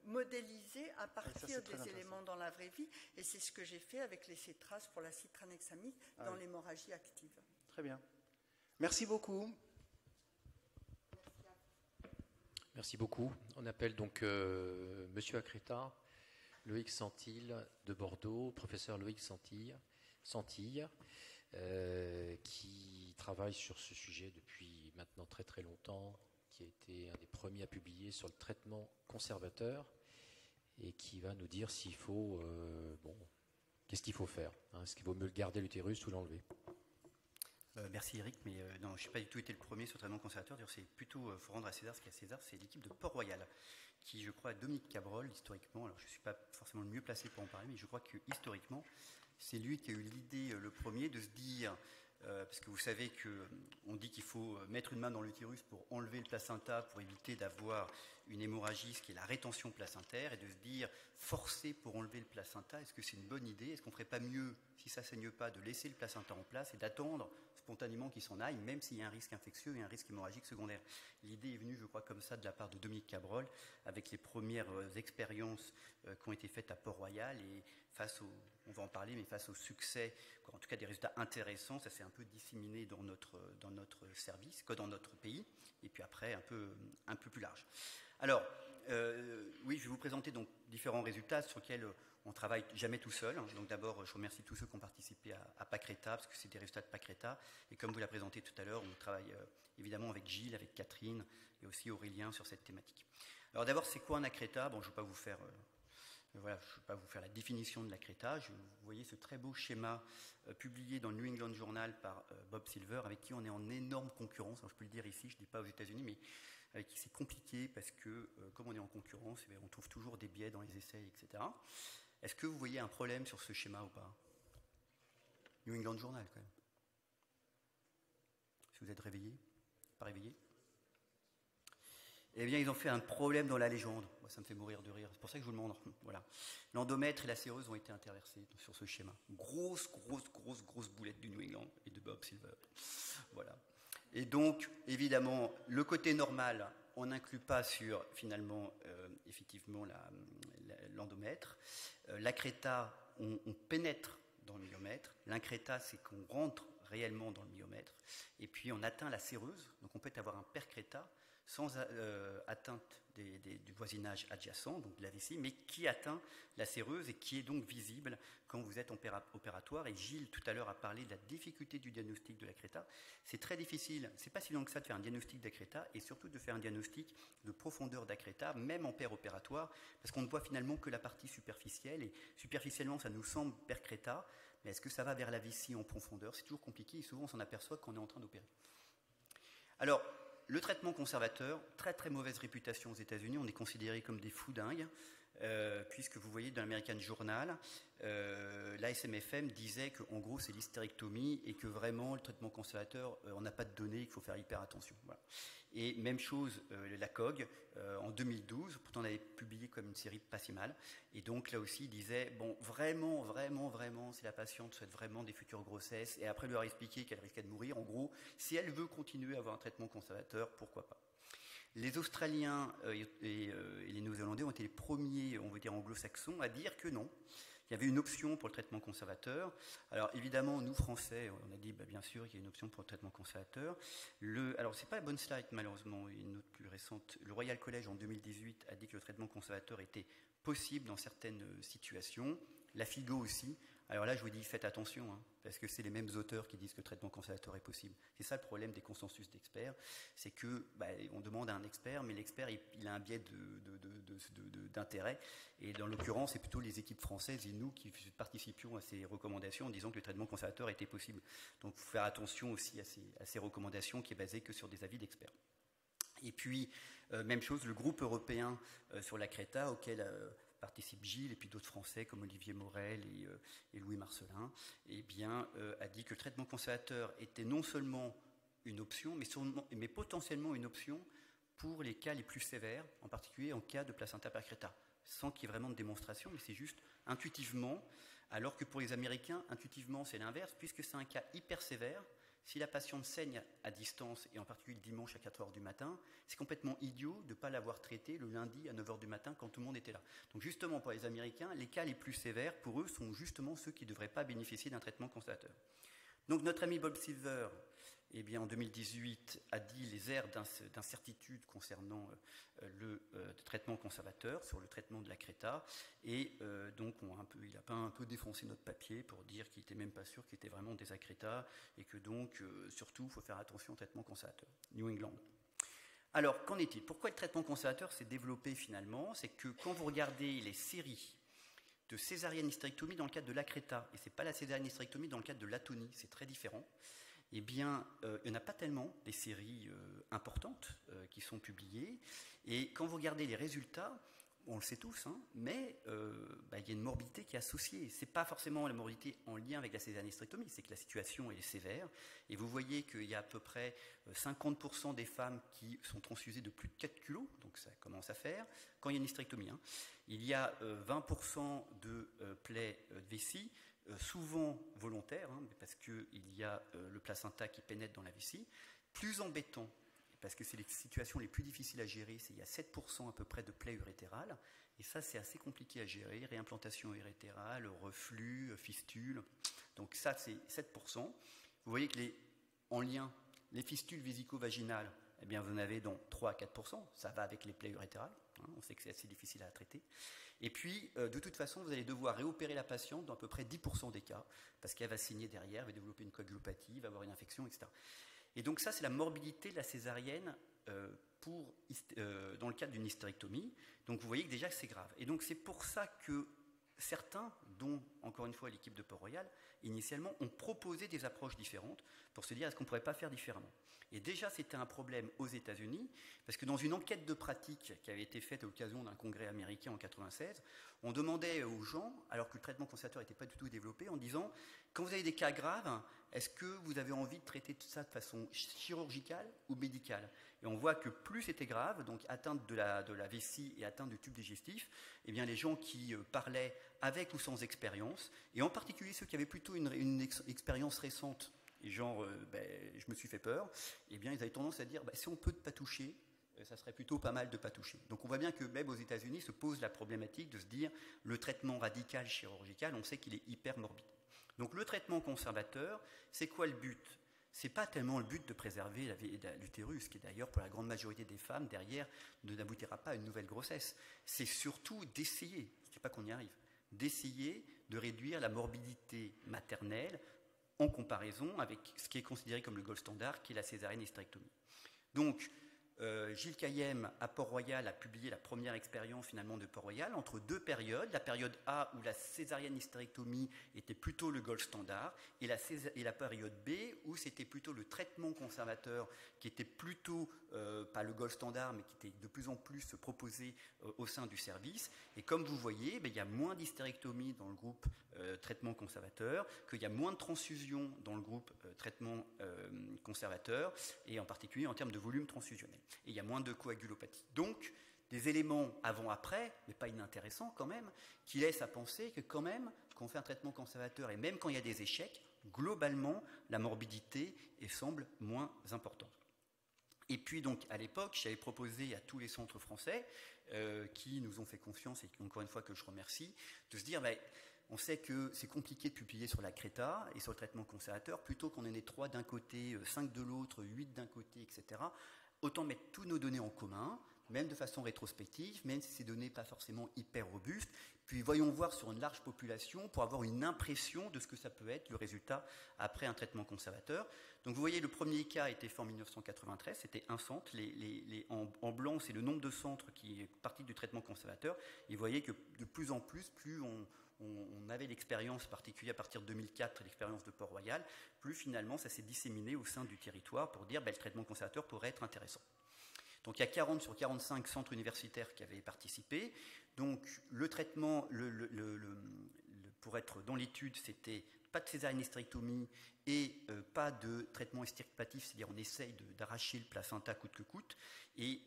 modéliser à partir des éléments dans la vraie vie. Et c'est ce que j'ai fait avec les cétrases pour la citranexamide dans l'hémorragie active. Très bien. Merci beaucoup. Merci beaucoup. On appelle donc Monsieur Acreta, Loïc Santille de Bordeaux, professeur Loïc Santille, qui travaille sur ce sujet depuis maintenant très très longtemps, qui a été un des premiers à publier sur le traitement conservateur et qui va nous dire s'il faut, qu'est-ce qu'il faut faire, est-ce qu'il vaut mieux garder l'utérus ou l'enlever. Merci Eric, mais non, je n'ai pas du tout été le premier sur le traitement conservateur. D'ailleurs, c'est plutôt, faut rendre à César ce qu'il y a à César, c'est l'équipe de Port-Royal, qui, je crois, Dominique Cabrol, historiquement, alors je ne suis pas forcément le mieux placé pour en parler, mais je crois que historiquement, c'est lui qui a eu l'idée le premier de se dire, parce que vous savez qu'on dit qu'il faut mettre une main dans l'utérus pour enlever le placenta, pour éviter d'avoir une hémorragie, ce qui est la rétention placentaire, et de se dire, forcer pour enlever le placenta, est-ce que c'est une bonne idée ? Est-ce qu'on ne ferait pas mieux, si ça ne saigne pas, de laisser le placenta en place et d'attendre spontanément qu'il s'en aille, même s'il y a un risque infectieux et un risque hémorragique secondaire. L'idée est venue, je crois, comme ça, de la part de Dominique Cabrol, avec les premières expériences qui ont été faites à Port-Royal, et on va en parler, mais face au succès, en tout cas des résultats intéressants, ça s'est un peu disséminé dans notre service, dans notre pays, et puis après un peu plus large. Alors, oui, je vais vous présenter donc différents résultats sur lesquels on ne travaille jamais tout seul. Donc d'abord, je remercie tous ceux qui ont participé à PACRETA, parce que c'est des résultats de PACRETA. Et comme vous l'avez présenté tout à l'heure, on travaille évidemment avec Gilles, avec Catherine et aussi Aurélien sur cette thématique. Alors d'abord, c'est quoi un ACRETA ? Bon, je ne vais pas vous faire Voilà, je ne vais pas vous faire la définition de la Creta. Vous voyez ce très beau schéma publié dans le New England Journal par Bob Silver, avec qui on est en énorme concurrence. Alors, je peux le dire ici, je ne dis pas aux États-Unis, mais avec qui c'est compliqué parce que, comme on est en concurrence, eh bien, on trouve toujours des biais dans les essais, etc. Est-ce que vous voyez un problème sur ce schéma ou pas? New England Journal, quand même. Si vous êtes réveillé? Pas réveillé? Eh bien, ils ont fait un problème dans la légende. Moi, ça me fait mourir de rire. C'est pour ça que je vous le montre. Voilà. L'endomètre et la séreuse ont été interversés sur ce schéma. Grosse boulette du New England et de Bob Silver. Voilà. Et donc, évidemment, le côté normal, on n'inclut pas sur, finalement, effectivement, l'endomètre. La Creta, on pénètre dans le myomètre. L'incréta, c'est qu'on rentre réellement dans le myomètre. Et puis, on atteint la séreuse. Donc, on peut avoir un percréta sans atteinte du voisinage adjacent, donc de la vessie, mais qui atteint la séreuse et qui est donc visible quand vous êtes en opératoire. Et Gilles, tout à l'heure, a parlé de la difficulté du diagnostic de la Creta. C'est très difficile, c'est pas si long que ça de faire un diagnostic d'Acreta et surtout de faire un diagnostic de profondeur d'Acreta, même en opératoire, parce qu'on ne voit finalement que la partie superficielle, et superficiellement, ça nous semble percréta, mais est-ce que ça va vers la vessie en profondeur? C'est toujours compliqué et souvent on s'en aperçoit quand on est en train d'opérer. Alors, le traitement conservateur, très mauvaise réputation aux États-Unis, on est considéré comme des fous dingues, puisque vous voyez dans l'American Journal, l'ASMFM disait qu'en gros c'est l'hystérectomie et que vraiment le traitement conservateur, on n'a pas de données, qu'il faut faire hyper attention. Voilà. Et même chose, la COG, en 2012, pourtant on avait publié comme une série pas si mal, et donc là aussi il disait, bon vraiment, si la patiente souhaite vraiment des futures grossesses, et après lui avoir expliqué qu'elle risquait de mourir, en gros, si elle veut continuer à avoir un traitement conservateur, pourquoi pas. Les Australiens et les Néo-Zélandais ont été les premiers, on va dire anglo-saxons, à dire que non. Il y avait une option pour le traitement conservateur. Alors évidemment, nous Français, on a dit bien sûr qu'il y a une option pour le traitement conservateur. Alors c'est pas la bonne slide malheureusement, une autre plus récente. Le Royal College en 2018 a dit que le traitement conservateur était possible dans certaines situations. La FIGO aussi. Alors là, je vous dis, faites attention, parce que c'est les mêmes auteurs qui disent que le traitement conservateur est possible. C'est ça le problème des consensus d'experts, c'est que on demande à un expert, mais l'expert il a un biais d'intérêt, et dans l'occurrence, c'est plutôt les équipes françaises et nous qui participions à ces recommandations en disant que le traitement conservateur était possible. Donc, il faut faire attention aussi à ces recommandations qui est basée que sur des avis d'experts. Et puis, même chose, le groupe européen sur la Creta, auquel participe Gilles et puis d'autres Français comme Olivier Morel et Louis Marcelin, a dit que le traitement conservateur était non seulement une option, mais potentiellement une option pour les cas les plus sévères, en particulier en cas de placenta percreta, sans qu'il y ait vraiment de démonstration, mais c'est juste intuitivement, alors que pour les Américains, intuitivement c'est l'inverse, puisque c'est un cas hyper sévère. Si la patiente saigne à distance, et en particulier le dimanche à 4h du matin, c'est complètement idiot de ne pas l'avoir traité le lundi à 9h du matin quand tout le monde était là. Donc justement, pour les Américains, les cas les plus sévères, pour eux, sont justement ceux qui ne devraient pas bénéficier d'un traitement conservateur. Donc notre ami Bob Silver, en 2018, a dit les aires d'incertitude concernant le traitement conservateur, sur le traitement de la Creta, et donc il a pas un peu défoncé notre papier pour dire qu'il n'était même pas sûr qu'il était vraiment des Acreta, et que donc, surtout, il faut faire attention au traitement conservateur. New England. Alors, qu'en est-il? Pourquoi le traitement conservateur s'est développé finalement? C'est que quand vous regardez les séries de césarienne hystérectomie dans le cadre de l'Acreta, et ce n'est pas la césarienne hystérectomie dans le cadre de l'atonie, c'est très différent, il n'y en a pas tellement des séries importantes qui sont publiées. Et quand vous regardez les résultats, on le sait tous, mais il y a une morbidité qui est associée. Ce n'est pas forcément la morbidité en lien avec la césarienne hystérectomie, c'est que la situation est sévère. Et vous voyez qu'il y a à peu près 50% des femmes qui sont transfusées de plus de 4 kg, donc ça commence à faire, quand il y a une hystérectomie. Il y a 20% de plaies de vessie, souvent volontaires, parce qu'il y a le placenta qui pénètre dans la vessie. Plus embêtant, parce que c'est les situations les plus difficiles à gérer, il y a 7% à peu près de plaies urétérales, et ça c'est assez compliqué à gérer, réimplantation urétérale, reflux, fistule, donc ça c'est 7%. Vous voyez que en lien, les fistules vésico-vaginales, vous en avez donc 3 à 4%, ça va avec les plaies urétérales, on sait que c'est assez difficile à traiter. Et puis, de toute façon, vous allez devoir réopérer la patiente dans à peu près 10% des cas, parce qu'elle va saigner derrière, elle va développer une coagulopathie, va avoir une infection, etc. Et donc ça, c'est la morbidité de la césarienne dans le cadre d'une hystérectomie. Donc vous voyez que déjà c'est grave. Et donc c'est pour ça que certains, dont encore une fois l'équipe de Port-Royal, initialement ont proposé des approches différentes pour se dire est-ce qu'on ne pourrait pas faire différemment. Et déjà c'était un problème aux États-Unis, parce que dans une enquête de pratique qui avait été faite à l'occasion d'un congrès américain en 1996, on demandait aux gens, alors que le traitement conservateur n'était pas du tout développé, en disant quand vous avez des cas graves, est-ce que vous avez envie de traiter tout ça de façon chirurgicale ou médicale? Et on voit que plus c'était grave, donc atteinte de la vessie et atteinte du tube digestif, eh bien les gens qui parlaient avec ou sans expérience, et en particulier ceux qui avaient plutôt une expérience récente, et genre je me suis fait peur, eh bien ils avaient tendance à dire si on peut ne pas toucher, ça serait plutôt pas mal de ne pas toucher. Donc on voit bien que même aux États-Unis se pose la problématique de se dire le traitement radical chirurgical, on sait qu'il est hyper morbide. Donc le traitement conservateur, c'est quoi le but? C'est pas tellement le but de préserver l'utérus, qui d'ailleurs pour la grande majorité des femmes derrière n'aboutira pas à une nouvelle grossesse. C'est surtout d'essayer, je ne dis pas qu'on y arrive, d'essayer de réduire la morbidité maternelle en comparaison avec ce qui est considéré comme le gold standard, qui est la césarienne hystérectomie. Donc Gilles Caillem à Port-Royal a publié la première expérience finalement de Port-Royal entre deux périodes, la période A où la césarienne hystérectomie était plutôt le gold standard et la période B où c'était plutôt le traitement conservateur qui était plutôt pas le gold standard mais qui était de plus en plus proposé au sein du service. Et comme vous voyez, il y a moins d'hystérectomie dans le groupe traitement conservateur, qu'il y a moins de transfusion dans le groupe traitement conservateur et en particulier en termes de volume transfusionnel. Et il y a moins de coagulopathie. Donc, des éléments avant-après, mais pas inintéressants quand même, qui laissent à penser que quand même, quand on fait un traitement conservateur, et même quand il y a des échecs, globalement, la morbidité semble moins importante. Et puis donc, à l'époque, j'avais proposé à tous les centres français, qui nous ont fait confiance, et encore une fois que je remercie, de se dire, on sait que c'est compliqué de publier sur la CRETA et sur le traitement conservateur, plutôt qu'on en ait 3 d'un côté, 5 de l'autre, 8 d'un côté, etc., autant mettre tous nos données en commun, même de façon rétrospective, même si ces données pas forcément hyper robustes, puis voyons voir sur une large population pour avoir une impression de ce que ça peut être le résultat après un traitement conservateur. Donc vous voyez, le premier cas a été fait en 1993, c'était un centre, en blanc c'est le nombre de centres qui est parti du traitement conservateur, et vous voyez que de plus en plus, plus on avait l'expérience particulière à partir de 2004, l'expérience de Port-Royal, plus finalement ça s'est disséminé au sein du territoire pour dire le traitement conservateur pourrait être intéressant. Donc il y a 40 sur 45 centres universitaires qui avaient participé. Donc le traitement, pour être dans l'étude, c'était pas de césarienne hystérectomie et pas de traitement extirpatif, c'est-à-dire on essaye d'arracher le placenta coûte que coûte. Et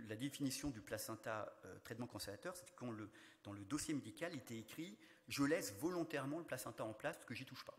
la définition du placenta traitement conservateur, c'est quand dans le dossier médical, il était écrit « je laisse volontairement le placenta en place parce que j'y touche pas ».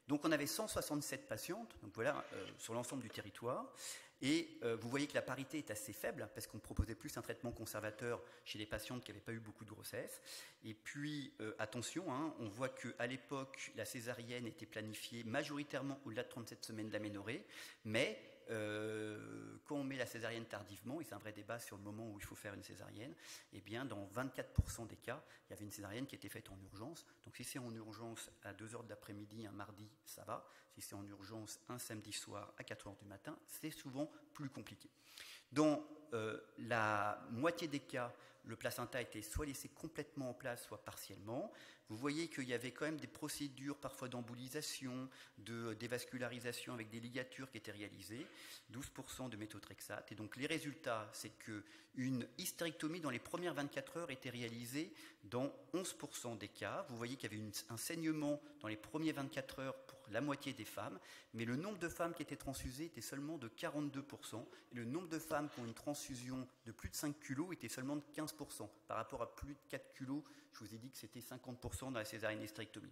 Donc on avait 167 patientes, donc voilà, sur l'ensemble du territoire. Et vous voyez que la parité est assez faible, parce qu'on proposait plus un traitement conservateur chez les patientes qui n'avaient pas eu beaucoup de grossesse. Et puis, attention, on voit qu'à l'époque, la césarienne était planifiée majoritairement au-delà de 37 semaines d'aménorrhée, mais quand on met la césarienne tardivement, et c'est un vrai débat sur le moment où il faut faire une césarienne, eh bien, dans 24% des cas, il y avait une césarienne qui était faite en urgence. Donc si c'est en urgence à 2h de l'après-midi, un mardi, ça va. Si c'est en urgence un samedi soir à 4h du matin, c'est souvent plus compliqué. Dans la moitié des cas, le placenta était soit laissé complètement en place, soit partiellement. Vous voyez qu'il y avait quand même des procédures parfois d'embolisation, de dévascularisation avec des ligatures qui étaient réalisées, 12% de méthotrexate. Et donc les résultats, c'est qu'une hystérectomie dans les premières 24 heures était réalisée dans 11% des cas. Vous voyez qu'il y avait un saignement dans les premières 24 heures pour la moitié des femmes, mais le nombre de femmes qui étaient transfusées était seulement de 42%, et le nombre de femmes qui ont une transfusion de plus de 5 kg était seulement de 15%, par rapport à plus de 4 kg, je vous ai dit que c'était 50% dans la césarienne hystérectomie.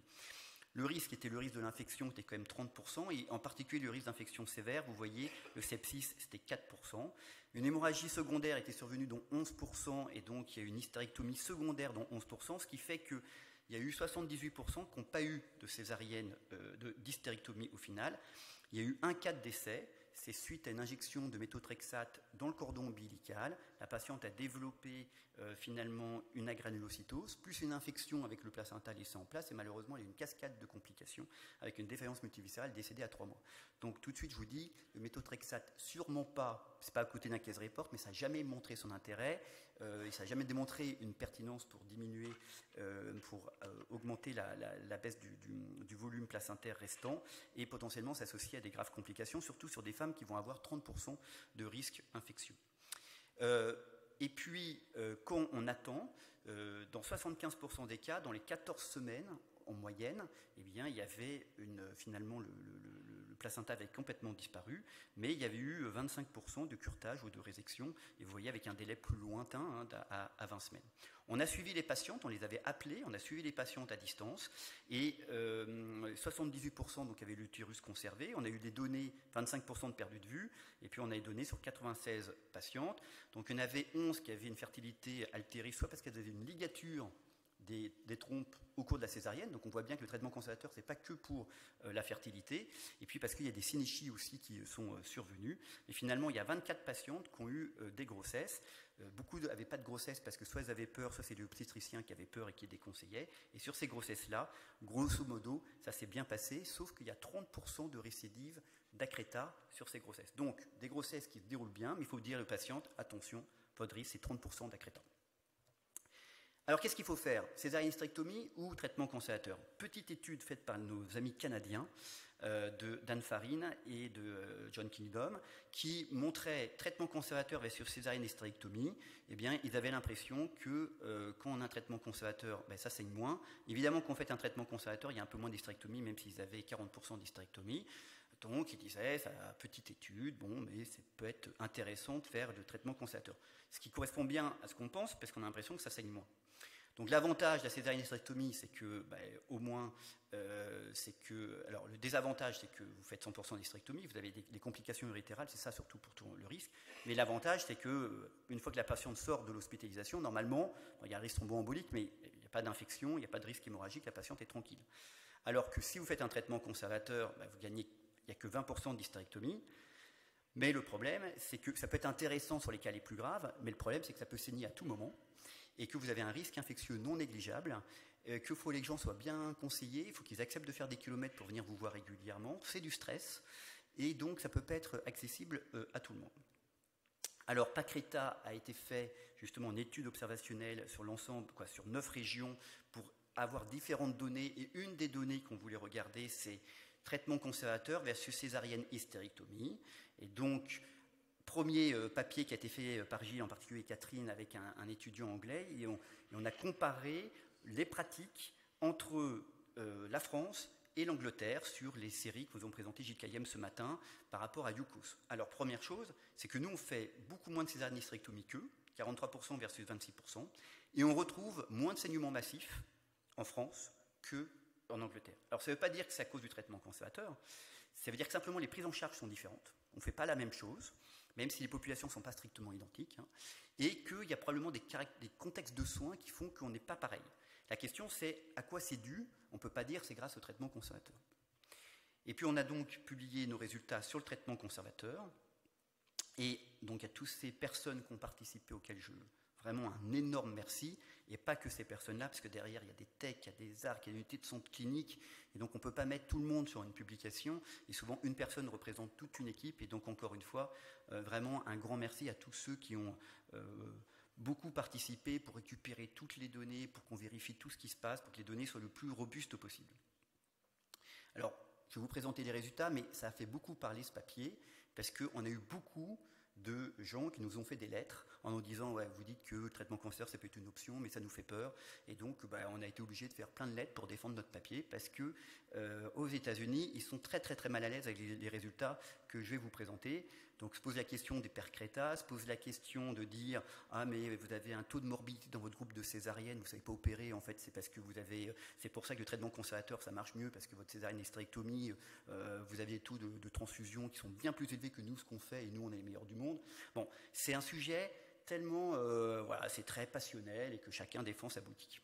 Le risque était le risque de l'infection, qui était quand même 30%, et en particulier le risque d'infection sévère, vous voyez, le sepsis, c'était 4%. Une hémorragie secondaire était survenue dans 11%, et donc il y a eu une hystérectomie secondaire dans 11%, ce qui fait que il y a eu 78% qui n'ont pas eu de césarienne, d'hystérectomie au final. Il y a eu un cas de décès, c'est suite à une injection de méthotrexate dans le cordon ombilical. La patiente a développé finalement une agranulocytose, plus une infection avec le placenta laissé en place, et malheureusement, il y a eu une cascade de complications avec une défaillance multiviscérale, décédée à 3 mois. Donc tout de suite, je vous dis, le méthotrexate, sûrement pas, c'est pas à côté d'un case report, mais ça n'a jamais montré son intérêt, et ça n'a jamais démontré une pertinence pour diminuer, pour augmenter la baisse du volume placentaire restant, et potentiellement s'associer à des graves complications, surtout sur des femmes qui vont avoir 30% de risque infectieux. Et puis, quand on attend, dans 75% des cas, dans les 14 semaines en moyenne, eh bien, il y avait finalement le placenta avait complètement disparu, mais il y avait eu 25% de curetage ou de résection, et vous voyez avec un délai plus lointain, à 20 semaines. On a suivi les patientes, on les avait appelées, on a suivi les patientes à distance, et 78% donc avaient l'utérus conservé. On a eu des données, 25% de perdu de vue, et puis on a eu des données sur 96 patientes. Donc il y en avait 11 qui avaient une fertilité altérée, soit parce qu'elles avaient une ligature des trompes au cours de la césarienne. Donc on voit bien que le traitement conservateur, ce n'est pas que pour la fertilité, et puis parce qu'il y a des synéchies aussi qui sont survenues. Et finalement, il y a 24 patientes qui ont eu des grossesses. Beaucoup n'avaient pas de grossesse parce que soit elles avaient peur, soit c'est l'obstétricien qui avait peur et qui déconseillait. Et sur ces grossesses-là, grosso modo, ça s'est bien passé, sauf qu'il y a 30% de récidive d'ACRETA sur ces grossesses. Donc, des grossesses qui se déroulent bien, mais il faut dire aux patientes, attention, votre risque, c'est 30% d'ACRETA. Alors, qu'est-ce qu'il faut faire? Césarienne-hystérectomie ou traitement conservateur? Petite étude faite par nos amis canadiens, d'Anne Farine et de John Kingdom, qui montrait traitement conservateur versus césarienne-hystérectomie. Eh bien, ils avaient l'impression que quand on a un traitement conservateur, ben, ça saigne moins. Évidemment, quand on fait un traitement conservateur, il y a un peu moins d'hystérectomie, même s'ils avaient 40% d'hystérectomie. Donc, ils disaient, ça, petite étude, bon, mais ça peut être intéressant de faire le traitement conservateur. Ce qui correspond bien à ce qu'on pense, parce qu'on a l'impression que ça saigne moins. Donc l'avantage de la césarienne-hystérectomie, c'est que, au moins, alors le désavantage, c'est que vous faites 100% d'hystérectomie, vous avez des complications urétérales, c'est ça surtout pour tout le risque. Mais l'avantage, c'est que une fois que la patiente sort de l'hospitalisation, normalement, il y a un risque thromboembolique, mais il n'y a pas d'infection, il n'y a pas de risque hémorragique, la patiente est tranquille. Alors que si vous faites un traitement conservateur, vous gagnez, il n'y a que 20% d'hystérectomie. Mais le problème, c'est que ça peut être intéressant sur les cas les plus graves, mais le problème, c'est que ça peut saigner à tout moment, et que vous avez un risque infectieux non négligeable, qu'il faut que les gens soient bien conseillés, il faut qu'ils acceptent de faire des kilomètres pour venir vous voir régulièrement, c'est du stress, et donc ça ne peut pas être accessible à tout le monde. Alors, PACRETA a été fait justement en étude observationnelle sur l'ensemble, sur 9 régions, pour avoir différentes données, et une des données qu'on voulait regarder, c'est traitement conservateur versus césarienne hystérectomie, et donc premier papier qui a été fait par Gilles, en particulier Catherine, avec un étudiant anglais, et on a comparé les pratiques entre la France et l'Angleterre sur les séries que vous ont présentées Gilles Cayem ce matin par rapport à UCOS. Alors, première chose, c'est que nous, on fait beaucoup moins de césarienne hystérectomie qu'eux, 43% versus 26%, et on retrouve moins de saignements massifs en France qu'en Angleterre. Alors, ça ne veut pas dire que c'est à cause du traitement conservateur, ça veut dire que simplement les prises en charge sont différentes. On ne fait pas la même chose, même si les populations ne sont pas strictement identiques, et qu'il y a probablement des contextes de soins qui font qu'on n'est pas pareil. La question, c'est à quoi c'est dû? On ne peut pas dire c'est grâce au traitement conservateur. Et puis, on a donc publié nos résultats sur le traitement conservateur, et donc à toutes ces personnes qui ont participé, auxquelles vraiment un énorme merci, et pas que ces personnes-là, parce que derrière, il y a des techs, il y a des arcs, il y a une unité de santé clinique, et donc on ne peut pas mettre tout le monde sur une publication, et souvent une personne représente toute une équipe, et donc encore une fois, vraiment un grand merci à tous ceux qui ont beaucoup participé pour récupérer toutes les données, pour qu'on vérifie tout ce qui se passe, pour que les données soient le plus robustes possible. Alors, je vais vous présenter les résultats, mais ça a fait beaucoup parler ce papier, parce qu'on a eu beaucoup de gens qui nous ont fait des lettres en nous disant ouais, vous dites que le traitement cancer ça peut être une option mais ça nous fait peur, et donc on a été obligé de faire plein de lettres pour défendre notre papier, parce que aux États-Unis ils sont très très très mal à l'aise avec les résultats que je vais vous présenter. Donc se pose la question des PACRETA, se pose la question de dire ah mais vous avez un taux de morbidité dans votre groupe de césarienne, vous ne savez pas opérer, en fait c'est parce que c'est pour ça que le traitement conservateur ça marche mieux, parce que votre césarienne hystérectomie vous avez des taux de transfusion qui sont bien plus élevés que nous ce qu'on fait, et nous on est les meilleurs du monde. Bon, c'est un sujet tellement c'est très passionnel et que chacun défend sa boutique.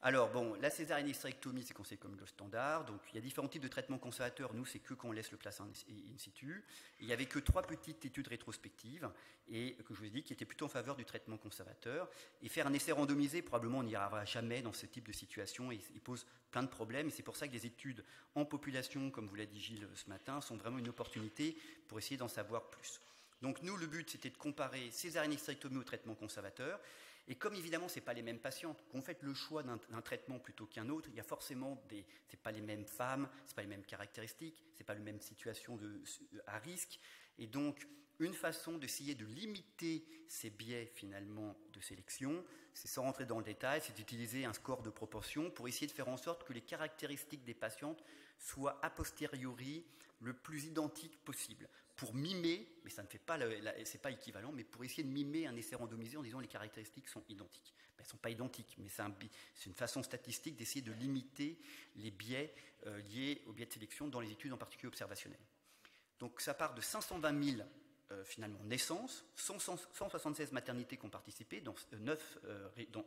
Alors, bon, la césarienne-hystérectomie, c'est considéré comme le standard. Donc, il y a différents types de traitements conservateurs. Nous, c'est que quand on laisse le placenta in situ. Il n'y avait que 3 petites études rétrospectives, et que je vous ai dit, qui étaient plutôt en faveur du traitement conservateur. Et faire un essai randomisé, probablement, on n'y arrivera jamais dans ce type de situation, et il pose plein de problèmes. Et c'est pour ça que les études en population, comme vous l'a dit Gilles ce matin, sont vraiment une opportunité pour essayer d'en savoir plus. Donc, nous, le but, c'était de comparer césarienne-hystérectomie au traitement conservateur. Et comme évidemment, ce n'est pas les mêmes patientes, qu'on fait le choix d'un traitement plutôt qu'un autre, il y a forcément ce n'est pas les mêmes femmes, ce n'est pas les mêmes caractéristiques, ce n'est pas la même situation à risque. Et donc, une façon d'essayer de limiter ces biais finalement de sélection, c'est sans rentrer dans le détail, c'est d'utiliser un score de proportion pour essayer de faire en sorte que les caractéristiques des patientes soient a posteriori le plus identiques possible. Pour mimer, mais ça ne fait pas, c'est pas équivalent, mais pour essayer de mimer un essai randomisé en disant les caractéristiques sont identiques. Elles ne sont pas identiques, mais c'est une façon statistique d'essayer de limiter les biais liés aux biais de sélection dans les études en particulier observationnelles. Donc ça part de 520 000 finalement naissances, 176 maternités qui ont participé dans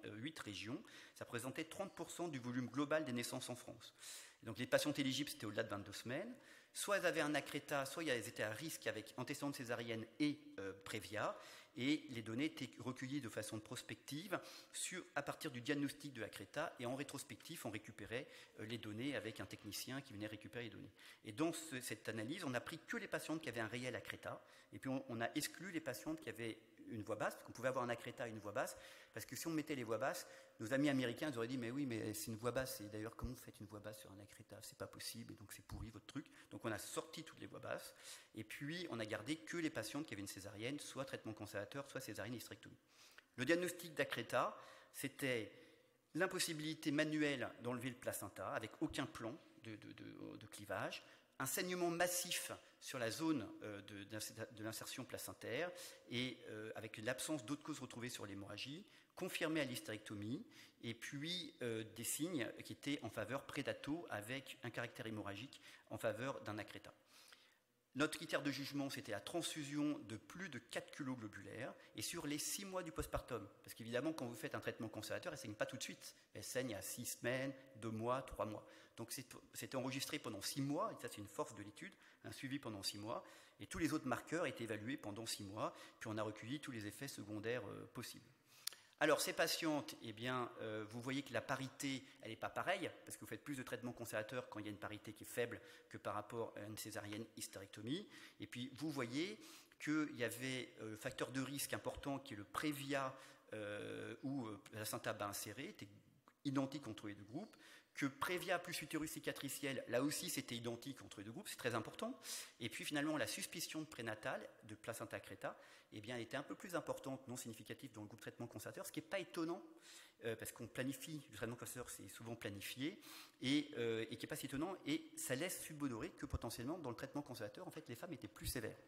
8 régions. Ça représentait 30% du volume global des naissances en France. Et donc les patientes éligibles, c'était au-delà de 22 semaines. Soit elles avaient un ACRETA, soit elles étaient à risque avec antécédents césarienne et Prévia. Et les données étaient recueillies de façon prospective à partir du diagnostic de l'ACRETA. Et en rétrospectif, on récupérait les données avec un technicien qui venait récupérer les données. Et dans cette analyse, on n'a pris que les patientes qui avaient un réel ACRETA. Et puis on a exclu les patientes qui avaient une voix basse, parce qu'on pouvait avoir un ACRETA et une voix basse, parce que si on mettait les voix basses, nos amis américains nous auraient dit mais oui, mais c'est une voix basse, et d'ailleurs comment vous faites une voix basse sur un ACRETA, c'est pas possible, et donc c'est pourri votre truc. Donc on a sorti toutes les voix basses, et puis on a gardé que les patientes qui avaient une césarienne, soit traitement conservateur, soit césarienne hystérectomie. Le diagnostic d'ACRETA, c'était l'impossibilité manuelle d'enlever le placenta, avec aucun plan de clivage, un saignement massif sur la zone de l'insertion placentaire et avec l'absence d'autres causes retrouvées sur l'hémorragie, confirmé à l'hystérectomie, et puis des signes qui étaient en faveur prédato avec un caractère hémorragique en faveur d'un ACRETA. Notre critère de jugement, c'était la transfusion de plus de 4 kg globulaires et sur les 6 mois du postpartum. Parce qu'évidemment, quand vous faites un traitement conservateur, elle ne saigne pas tout de suite. Elle saigne à 6 semaines, 2 mois, 3 mois. Donc c'était enregistré pendant 6 mois, et ça c'est une force de l'étude, un suivi pendant 6 mois. Et tous les autres marqueurs étaient évalués pendant 6 mois, puis on a recueilli tous les effets secondaires possibles. Alors, ces patientes, eh bien, vous voyez que la parité, elle n'est pas pareille, parce que vous faites plus de traitements conservateurs quand il y a une parité qui est faible que par rapport à une césarienne hystérectomie. Et puis, vous voyez qu'il y avait un facteur de risque important qui est le Prévia ou placenta bas inséré, était identique entre les deux groupes. Que Prévia plus utérus cicatriciel, là aussi c'était identique entre les deux groupes, c'est très important. Et puis finalement la suspicion de prénatal, de placenta ACRETA, eh bien, elle était un peu plus importante, non significative dans le groupe traitement conservateur, ce qui n'est pas étonnant, parce qu'on planifie, le traitement conservateur c'est souvent planifié, et qui n'est pas si étonnant, et ça laisse subodorer que potentiellement dans le traitement conservateur, en fait les femmes étaient plus sévères.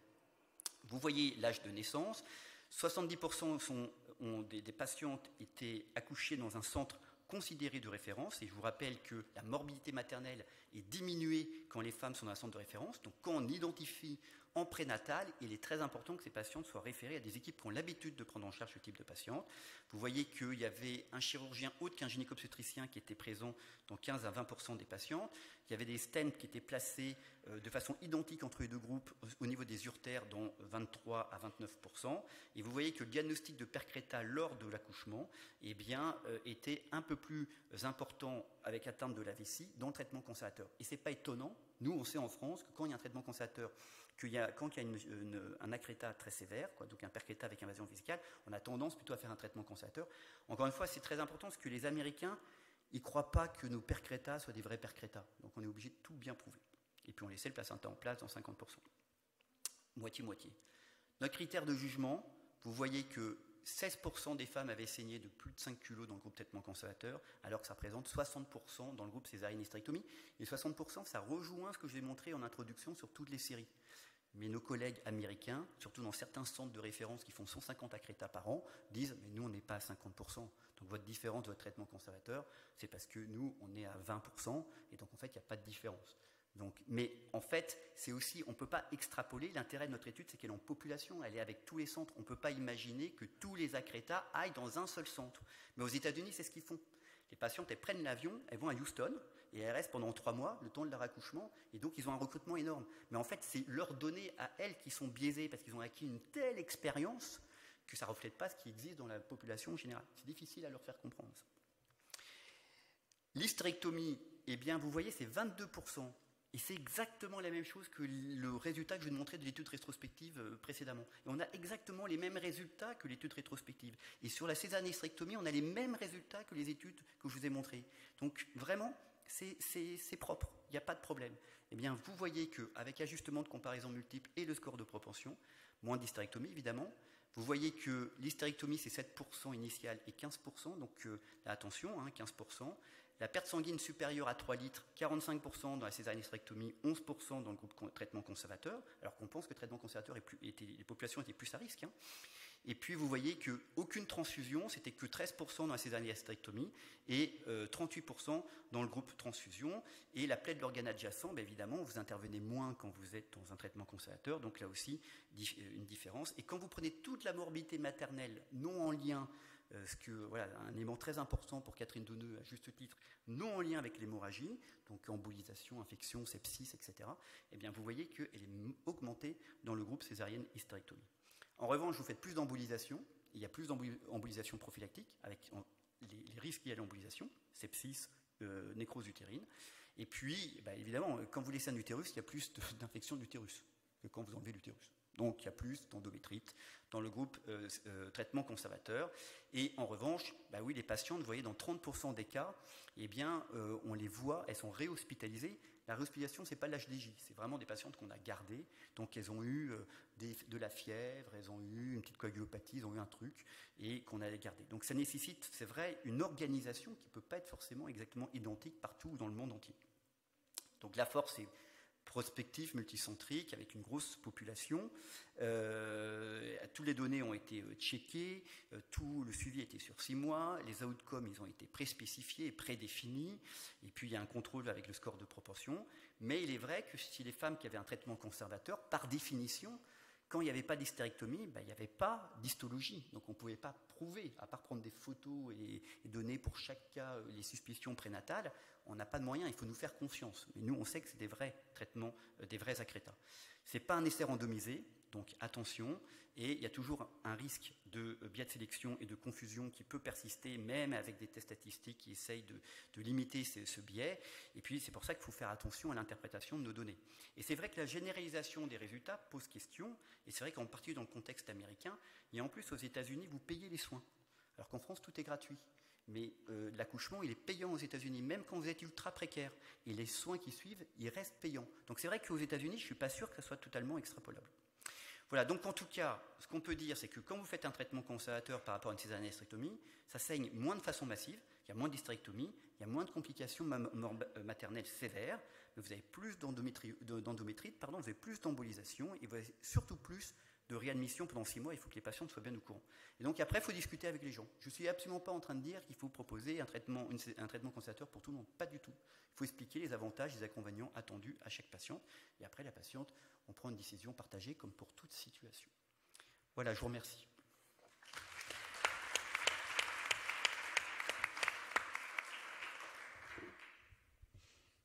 Vous voyez l'âge de naissance, 70% des patientes étaient accouchées dans un centre considéré de référence, et je vous rappelle que la morbidité maternelle est diminuée quand les femmes sont dans un centre de référence. Donc quand on identifie en prénatal, il est très important que ces patientes soient référées à des équipes qui ont l'habitude de prendre en charge ce type de patiente. Vous voyez qu'il y avait un chirurgien autre qu'un gynéco-obstétricien qui était présent dans 15 à 20% des patientes. Il y avait des stents qui étaient placés de façon identique entre les deux groupes au niveau des uretères dans 23 à 29%. Et vous voyez que le diagnostic de percréta lors de l'accouchement eh bien, était un peu plus important avec atteinte de la vessie dans le traitement conservateur. Et ce n'est pas étonnant. Nous, on sait en France que quand il y a un traitement conservateur, quand il y a un ACRETA très sévère, donc un percréta avec invasion vésicale, on a tendance plutôt à faire un traitement conservateur. Encore une fois, c'est très important parce que les Américains, ils ne croient pas que nos percrétas soient des vrais percrétas. Donc on est obligé de tout bien prouver. Et puis on laissait le placenta en place dans 50%. Moitié-moitié. Notre critère de jugement, vous voyez que 16% des femmes avaient saigné de plus de 5 kg dans le groupe traitement conservateur, alors que ça représente 60% dans le groupe césarienne hystérectomie. Et 60%, ça rejoint ce que je vais montrer en introduction sur toutes les séries. Mais nos collègues américains, surtout dans certains centres de référence qui font 150 ACRETA par an, disent « mais nous, on n'est pas à 50%. Donc votre différence de votre traitement conservateur, c'est parce que nous, on est à 20%, et donc en fait, il n'y a pas de différence. » Donc, mais en fait, c'est aussi, on ne peut pas extrapoler. L'intérêt de notre étude, c'est qu'elle est en population, elle est avec tous les centres. On ne peut pas imaginer que tous les ACRETA aillent dans un seul centre. Mais aux États-Unis, c'est ce qu'ils font. Les patientes, elles prennent l'avion, elles vont à Houston, et elles restent pendant 3 mois, le temps de leur accouchement, et donc ils ont un recrutement énorme. Mais en fait, c'est leurs données à elles qui sont biaisées, parce qu'ils ont acquis une telle expérience que ça ne reflète pas ce qui existe dans la population générale. C'est difficile à leur faire comprendre. L'hystérectomie, eh bien, vous voyez, c'est 22%. Et c'est exactement la même chose que le résultat que je vous montrais de l'étude rétrospective précédemment. Et on a exactement les mêmes résultats que l'étude rétrospective. Et sur la césarienne-hystérectomie, on a les mêmes résultats que les études que je vous ai montrées. Donc vraiment, c'est propre, il n'y a pas de problème. Eh bien, vous voyez qu'avec ajustement de comparaison multiple et le score de propension, moins d'hystérectomie évidemment, vous voyez que l'hystérectomie c'est 7% initial et 15%, donc attention, 15%. La perte sanguine supérieure à 3 litres, 45% dans la césarienne-hystérectomie, 11% dans le groupe traitement conservateur, alors qu'on pense que le traitement conservateur, les populations étaient plus à risque. Et puis vous voyez qu'aucune transfusion, c'était que 13% dans la césarienne-hystérectomie et 38% dans le groupe transfusion. Et la plaie de l'organe adjacent, bien évidemment, vous intervenez moins quand vous êtes dans un traitement conservateur, donc là aussi une différence. Et quand vous prenez toute la morbidité maternelle non en lien, un élément très important pour Catherine Donneux, à juste titre, non en lien avec l'hémorragie, donc embolisation, infection, sepsis, etc., eh bien vous voyez qu'elle est augmentée dans le groupe césarienne-hystérectomie. En revanche, vous faites plus d'embolisation, il y a plus d'embolisation prophylactique, avec les risques liés à l'embolisation, sepsis, nécrose utérine. Et puis, évidemment, quand vous laissez un utérus, il y a plus d'infection de l'utérus que quand vous enlevez l'utérus. Donc, il y a plus d'endométrite dans le groupe traitement conservateur. Et en revanche, oui, les patientes, vous voyez, dans 30% des cas, eh bien, on les voit, elles sont réhospitalisées. La réhospitalisation, ce n'est pas l'HDJ, c'est vraiment des patientes qu'on a gardées. Donc, elles ont eu de la fièvre, elles ont eu une petite coagulopathie, elles ont eu un truc, et qu'on a gardé. Donc, ça nécessite, c'est vrai, une organisation qui ne peut pas être forcément exactement identique partout dans le monde entier. Donc, la force est prospectif, multicentrique, avec une grosse population. Toutes les données ont été checkées, tout le suivi a été sur 6 mois, les outcomes ils ont été préspécifiés et prédéfinis, et puis il y a un contrôle avec le score de proportion. Mais il est vrai que si les femmes qui avaient un traitement conservateur, par définition, quand il n'y avait pas d'hystérectomie, il n'y avait pas d'histologie. Donc on ne pouvait pas prouver, à part prendre des photos et donner pour chaque cas les suspicions prénatales, on n'a pas de moyens, il faut nous faire confiance. Mais nous, on sait que c'est des vrais traitements, des vrais accrétas. Ce n'est pas un essai randomisé, donc attention. Et il y a toujours un risque de biais de sélection et de confusion qui peut persister, même avec des tests statistiques qui essayent de limiter ce biais. Et puis, c'est pour ça qu'il faut faire attention à l'interprétation de nos données. Et c'est vrai que la généralisation des résultats pose question. Et c'est vrai qu'en particulier dans le contexte américain, et en plus aux États-Unis, vous payez les soins. Alors qu'en France, tout est gratuit. Mais l'accouchement, il est payant aux États-Unis, même quand vous êtes ultra précaire. Et les soins qui suivent, ils restent payants. Donc c'est vrai qu'aux États-Unis, je ne suis pas sûr que ça soit totalement extrapolable. Voilà, donc en tout cas, ce qu'on peut dire, c'est que quand vous faites un traitement conservateur par rapport à une césarienne-hystérectomie, ça saigne moins de façon massive, il y a moins d'hystérectomie, il y a moins de complications maternelles sévères, mais vous avez plus d'endométrite, vous avez plus d'embolisation, et vous avez surtout plus de réadmission pendant 6 mois, il faut que les patients soient bien au courant. Et donc après, il faut discuter avec les gens. Je ne suis absolument pas en train de dire qu'il faut proposer un traitement conservateur pour tout le monde, pas du tout. Il faut expliquer les avantages et les inconvénients attendus à chaque patiente, et après la patiente, on prend une décision partagée comme pour toute situation. Voilà, je vous remercie.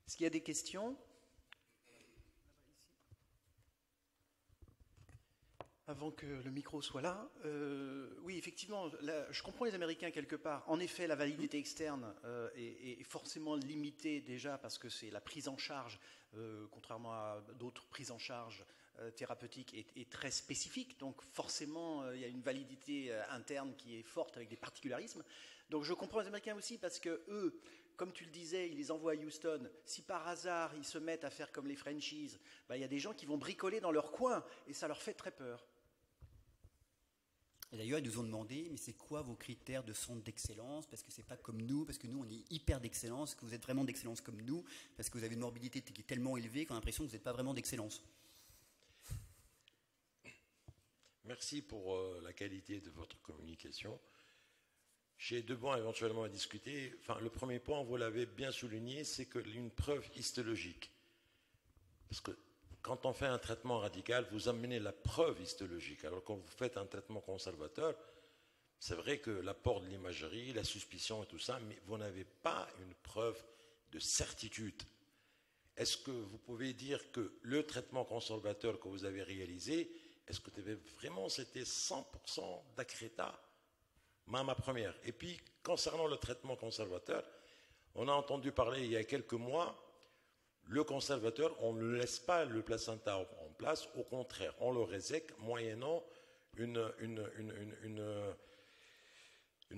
Est-ce qu'il y a des questions ? Avant que le micro soit là, oui, effectivement, je comprends les Américains quelque part. En effet, la validité externe est forcément limitée déjà parce que c'est la prise en charge, contrairement à d'autres prises en charge thérapeutiques, est très spécifique. Donc forcément, il y a une validité interne qui est forte avec des particularismes. Donc je comprends les Américains aussi parce que eux, comme tu le disais, ils les envoient à Houston. Si par hasard ils se mettent à faire comme les Frenchies, il y a des gens qui vont bricoler dans leur coin et ça leur fait très peur. Et d'ailleurs, ils nous ont demandé, mais c'est quoi vos critères de centre d'excellence ? Parce que c'est pas comme nous, parce que nous, on est hyper d'excellence. Est-ce que vous êtes vraiment d'excellence comme nous ? Parce que vous avez une morbidité qui est tellement élevée qu'on a l'impression que vous n'êtes pas vraiment d'excellence. Merci pour la qualité de votre communication. J'ai 2 points éventuellement à discuter. Enfin, le premier point, vous l'avez bien souligné, c'est que une preuve histologique. Parce que quand on fait un traitement radical, vous amenez la preuve histologique. Alors quand vous faites un traitement conservateur, C'est vrai que l'apport de l'imagerie, la suspicion et tout ça, mais vous n'avez pas une preuve de certitude. Est-ce que vous pouvez dire que le traitement conservateur que vous avez réalisé, est-ce que vraiment c'était 100% d'Akreta? Ma première. Et puis, concernant le traitement conservateur, on a entendu parler il y a quelques mois, le conservateur, on ne laisse pas le placenta en place, au contraire, on le résèque moyennant une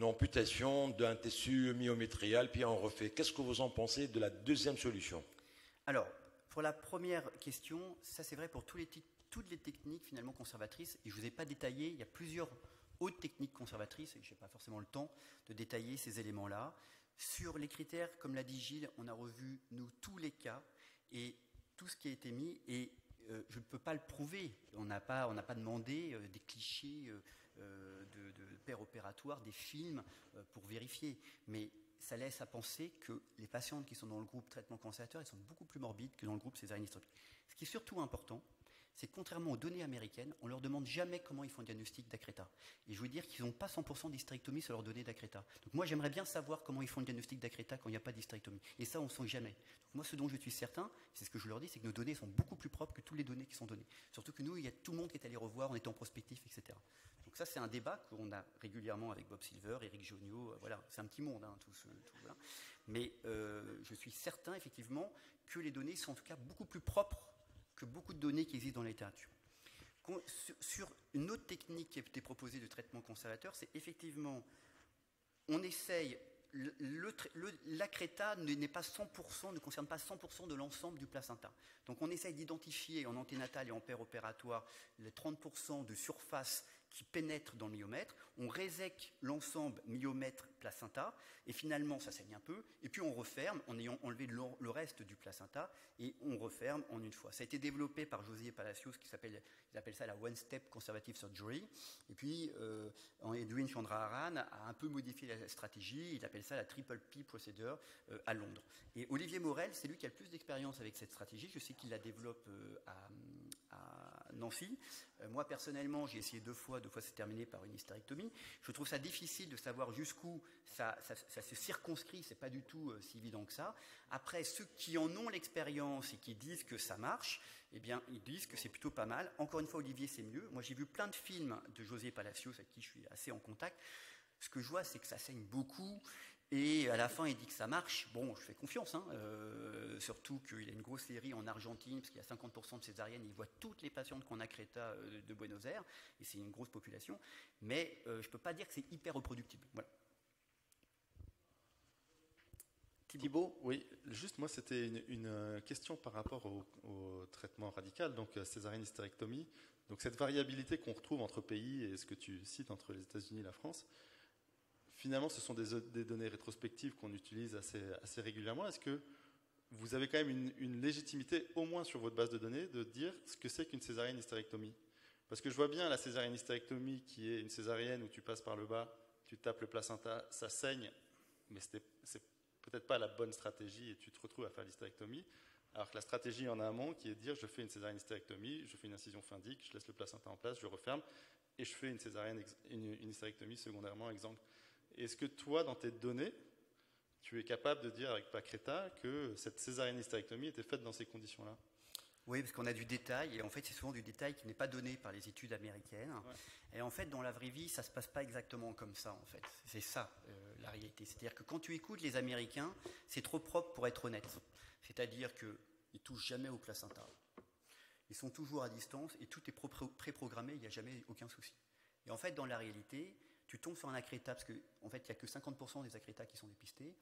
amputation d'un tissu myométrial, puis on refait. Qu'est-ce que vous en pensez de la deuxième solution? Alors, pour la première question, ça c'est vrai pour toutes les techniques finalement conservatrices, et je ne vous ai pas détaillé, il y a plusieurs autres techniques conservatrices, et je n'ai pas forcément le temps de détailler ces éléments-là. Sur les critères, comme l'a dit Gilles, on a revu, nous, tous les cas, et tout ce qui a été mis, et je ne peux pas le prouver, on n'a pas demandé des clichés de paires opératoires, des films pour vérifier, mais ça laisse à penser que les patientes qui sont dans le groupe traitement conservateur, elles sont beaucoup plus morbides que dans le groupe césarienne hysterectomie. Ce qui est surtout important, c'est que contrairement aux données américaines, on ne leur demande jamais comment ils font le diagnostic d'Akreta. Et je veux dire qu'ils n'ont pas 100% d'hystérectomie sur leurs données d'Akreta. Donc moi, j'aimerais bien savoir comment ils font le diagnostic d'Akreta quand il n'y a pas d'hystérectomie. Et ça, on ne sait jamais. Donc moi, ce dont je suis certain, c'est ce que je leur dis, c'est que nos données sont beaucoup plus propres que toutes les données qui sont données. Surtout que nous, il y a tout le monde qui est allé revoir, on était en prospectif, etc. Donc ça, c'est un débat qu'on a régulièrement avec Bob Silver, Éric Jonio, voilà. C'est un petit monde, hein, voilà. Mais je suis certain, effectivement, que les données sont en tout cas beaucoup plus propres que beaucoup de données qui existent dans la littérature. Sur une autre technique qui a été proposée de traitement conservateur, c'est effectivement, on essaye, l'Akreta n'est pas 100%, ne concerne pas 100% de l'ensemble du placenta. Donc on essaye d'identifier en anténatal et en paire opératoire les 30% de surface qui pénètrent dans le myomètre, on résèque l'ensemble myomètre-placenta, et finalement ça saigne un peu, et puis on referme en ayant enlevé le reste du placenta, et on referme en une fois. Ça a été développé par José Palacios, ils appellent ça la One-Step Conservative Surgery, et puis Edwin Chandraharan a un peu modifié la stratégie, il appelle ça la Triple P Procedure à Londres. Et Olivier Morel, c'est lui qui a le plus d'expérience avec cette stratégie, je sais qu'il la développe à Nancy. Moi, personnellement, j'ai essayé deux fois c'est terminé par une hystérectomie. Je trouve ça difficile de savoir jusqu'où ça se circonscrit, c'est pas du tout si évident que ça. Après, ceux qui en ont l'expérience et qui disent que ça marche, eh bien, ils disent que c'est plutôt pas mal. Encore une fois, Olivier, c'est mieux. Moi, j'ai vu plein de films de José Palacios, avec qui je suis assez en contact. Ce que je vois, c'est que ça saigne beaucoup. Et à la fin, il dit que ça marche. Bon, je fais confiance, hein. Surtout qu'il a une grosse série en Argentine, parce qu'il y a 50% de césariennes. Il voit toutes les patientes qu'on a Akreta de Buenos Aires, et c'est une grosse population. Mais je ne peux pas dire que c'est hyper reproductible. Voilà. Thibaut, oui, juste moi c'était une question par rapport au traitement radical, donc césarienne hystérectomie. Donc cette variabilité qu'on retrouve entre pays et ce que tu cites entre les États-Unis et la France. Finalement, ce sont des données rétrospectives qu'on utilise assez régulièrement. Est-ce que vous avez quand même une légitimité, au moins sur votre base de données, de dire ce que c'est qu'une césarienne hystérectomie? Parce que je vois bien la césarienne hystérectomie qui est une césarienne où tu passes par le bas, tu tapes le placenta, ça saigne, mais c'est peut-être pas la bonne stratégie et tu te retrouves à faire l'hystérectomie. Alors que la stratégie en amont qui est de dire je fais une césarienne hystérectomie, je fais une incision fundique, je laisse le placenta en place, je referme et je fais une hystérectomie secondairement exsangue. Est-ce que toi, dans tes données, tu es capable de dire avec Akreta que cette césarienne hystérectomie était faite dans ces conditions-là? Oui, parce qu'on a du détail, et en fait, c'est souvent du détail qui n'est pas donné par les études américaines. Ouais. Et en fait, dans la vraie vie, ça ne se passe pas exactement comme ça, en fait. C'est ça, la réalité. C'est-à-dire que quand tu écoutes les Américains, c'est trop propre pour être honnête. C'est-à-dire qu'ils ne touchent jamais au placenta. Ils sont toujours à distance, et tout est pré-programmé, il n'y a jamais aucun souci. Et en fait, dans la réalité, tu tombes sur un Akreta, parce qu'en fait, il n'y a que 50% des Akreta qui sont dépistés.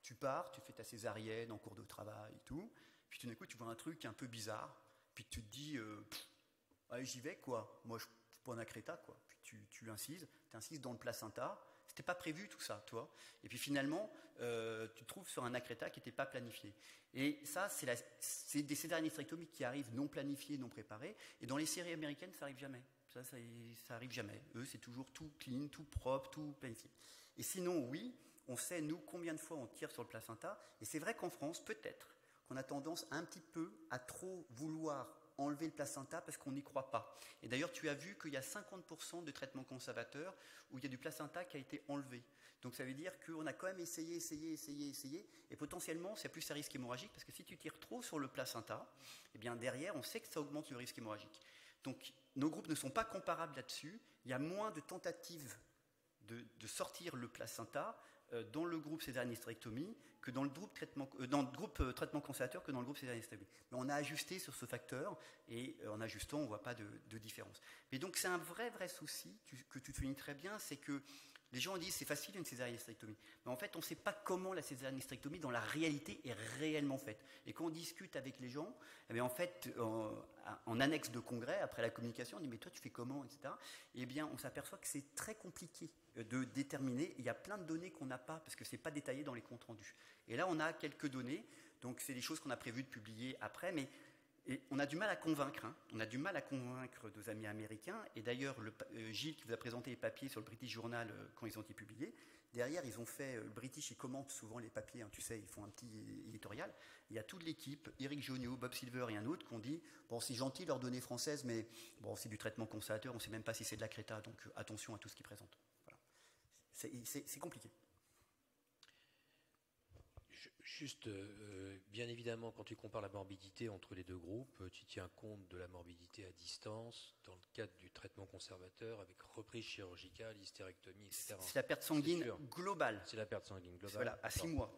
Tu pars, tu fais ta césarienne en cours de travail et tout. Puis tout d'un coup, tu vois un truc un peu bizarre. Puis tu te dis, allez, j'y vais, quoi. Moi, je prends un Akreta, quoi. Puis tu incises dans le placenta. C'était pas prévu, tout ça, toi. Et puis finalement, tu te trouves sur un Akreta qui n'était pas planifié. Et ça, c'est des césariennes hystérectomies qui arrivent non planifiées, non préparées. Et dans les séries américaines, ça n'arrive jamais. Ça arrive jamais. Eux, c'est toujours tout clean, tout propre, tout planifié. Et sinon, oui, on sait, nous, combien de fois on tire sur le placenta. Et c'est vrai qu'en France, peut-être, qu'on a tendance un petit peu à trop vouloir enlever le placenta parce qu'on n'y croit pas. Et d'ailleurs, tu as vu qu'il y a 50% de traitements conservateurs où il y a du placenta qui a été enlevé. Donc ça veut dire qu'on a quand même essayé, et potentiellement, c'est plus un risque hémorragique, parce que si tu tires trop sur le placenta, eh bien derrière, on sait que ça augmente le risque hémorragique. Donc nos groupes ne sont pas comparables là-dessus. Il y a moins de tentatives de sortir le placenta dans le groupe césarienne-hystérectomie que dans le groupe traitement conservateur que dans le groupe césarienne-hystérectomie. Mais on a ajusté sur ce facteur, et en ajustant, on ne voit pas de différence. Mais donc c'est un vrai souci que tu soulignes très bien, c'est que les gens disent c'est facile une césarienne-hystérectomie. Mais en fait, on ne sait pas comment la césarienne-hystérectomie dans la réalité est réellement faite. Et quand on discute avec les gens, eh bien, en fait, en annexe de congrès, après la communication, on dit mais toi tu fais comment, etc. Eh bien, on s'aperçoit que c'est très compliqué de déterminer. Il y a plein de données qu'on n'a pas parce que ce n'est pas détaillé dans les comptes rendus. Et là, on a quelques données. Donc, c'est des choses qu'on a prévu de publier après, mais et on a du mal à convaincre. On a du mal à convaincre nos amis américains. Et d'ailleurs, Gilles qui vous a présenté les papiers sur le British Journal quand ils ont été publiés, derrière, ils ont fait, le British, ils commentent souvent les papiers, tu sais, ils font un petit éditorial. Il y a toute l'équipe, Eric Jonio, Bob Silver et un autre, qui ont dit, bon, c'est gentil leurs données françaises, mais bon, c'est du traitement conservateur, on ne sait même pas si c'est de la Créta, donc attention à tout ce qu'ils présentent. Voilà. C'est compliqué. Juste, bien évidemment, quand tu compares la morbidité entre les deux groupes, tu tiens compte de la morbidité à distance dans le cadre du traitement conservateur avec reprise chirurgicale, hystérectomie, etc. C'est la perte sanguine globale. C'est la perte sanguine globale. Voilà, à 6 mois.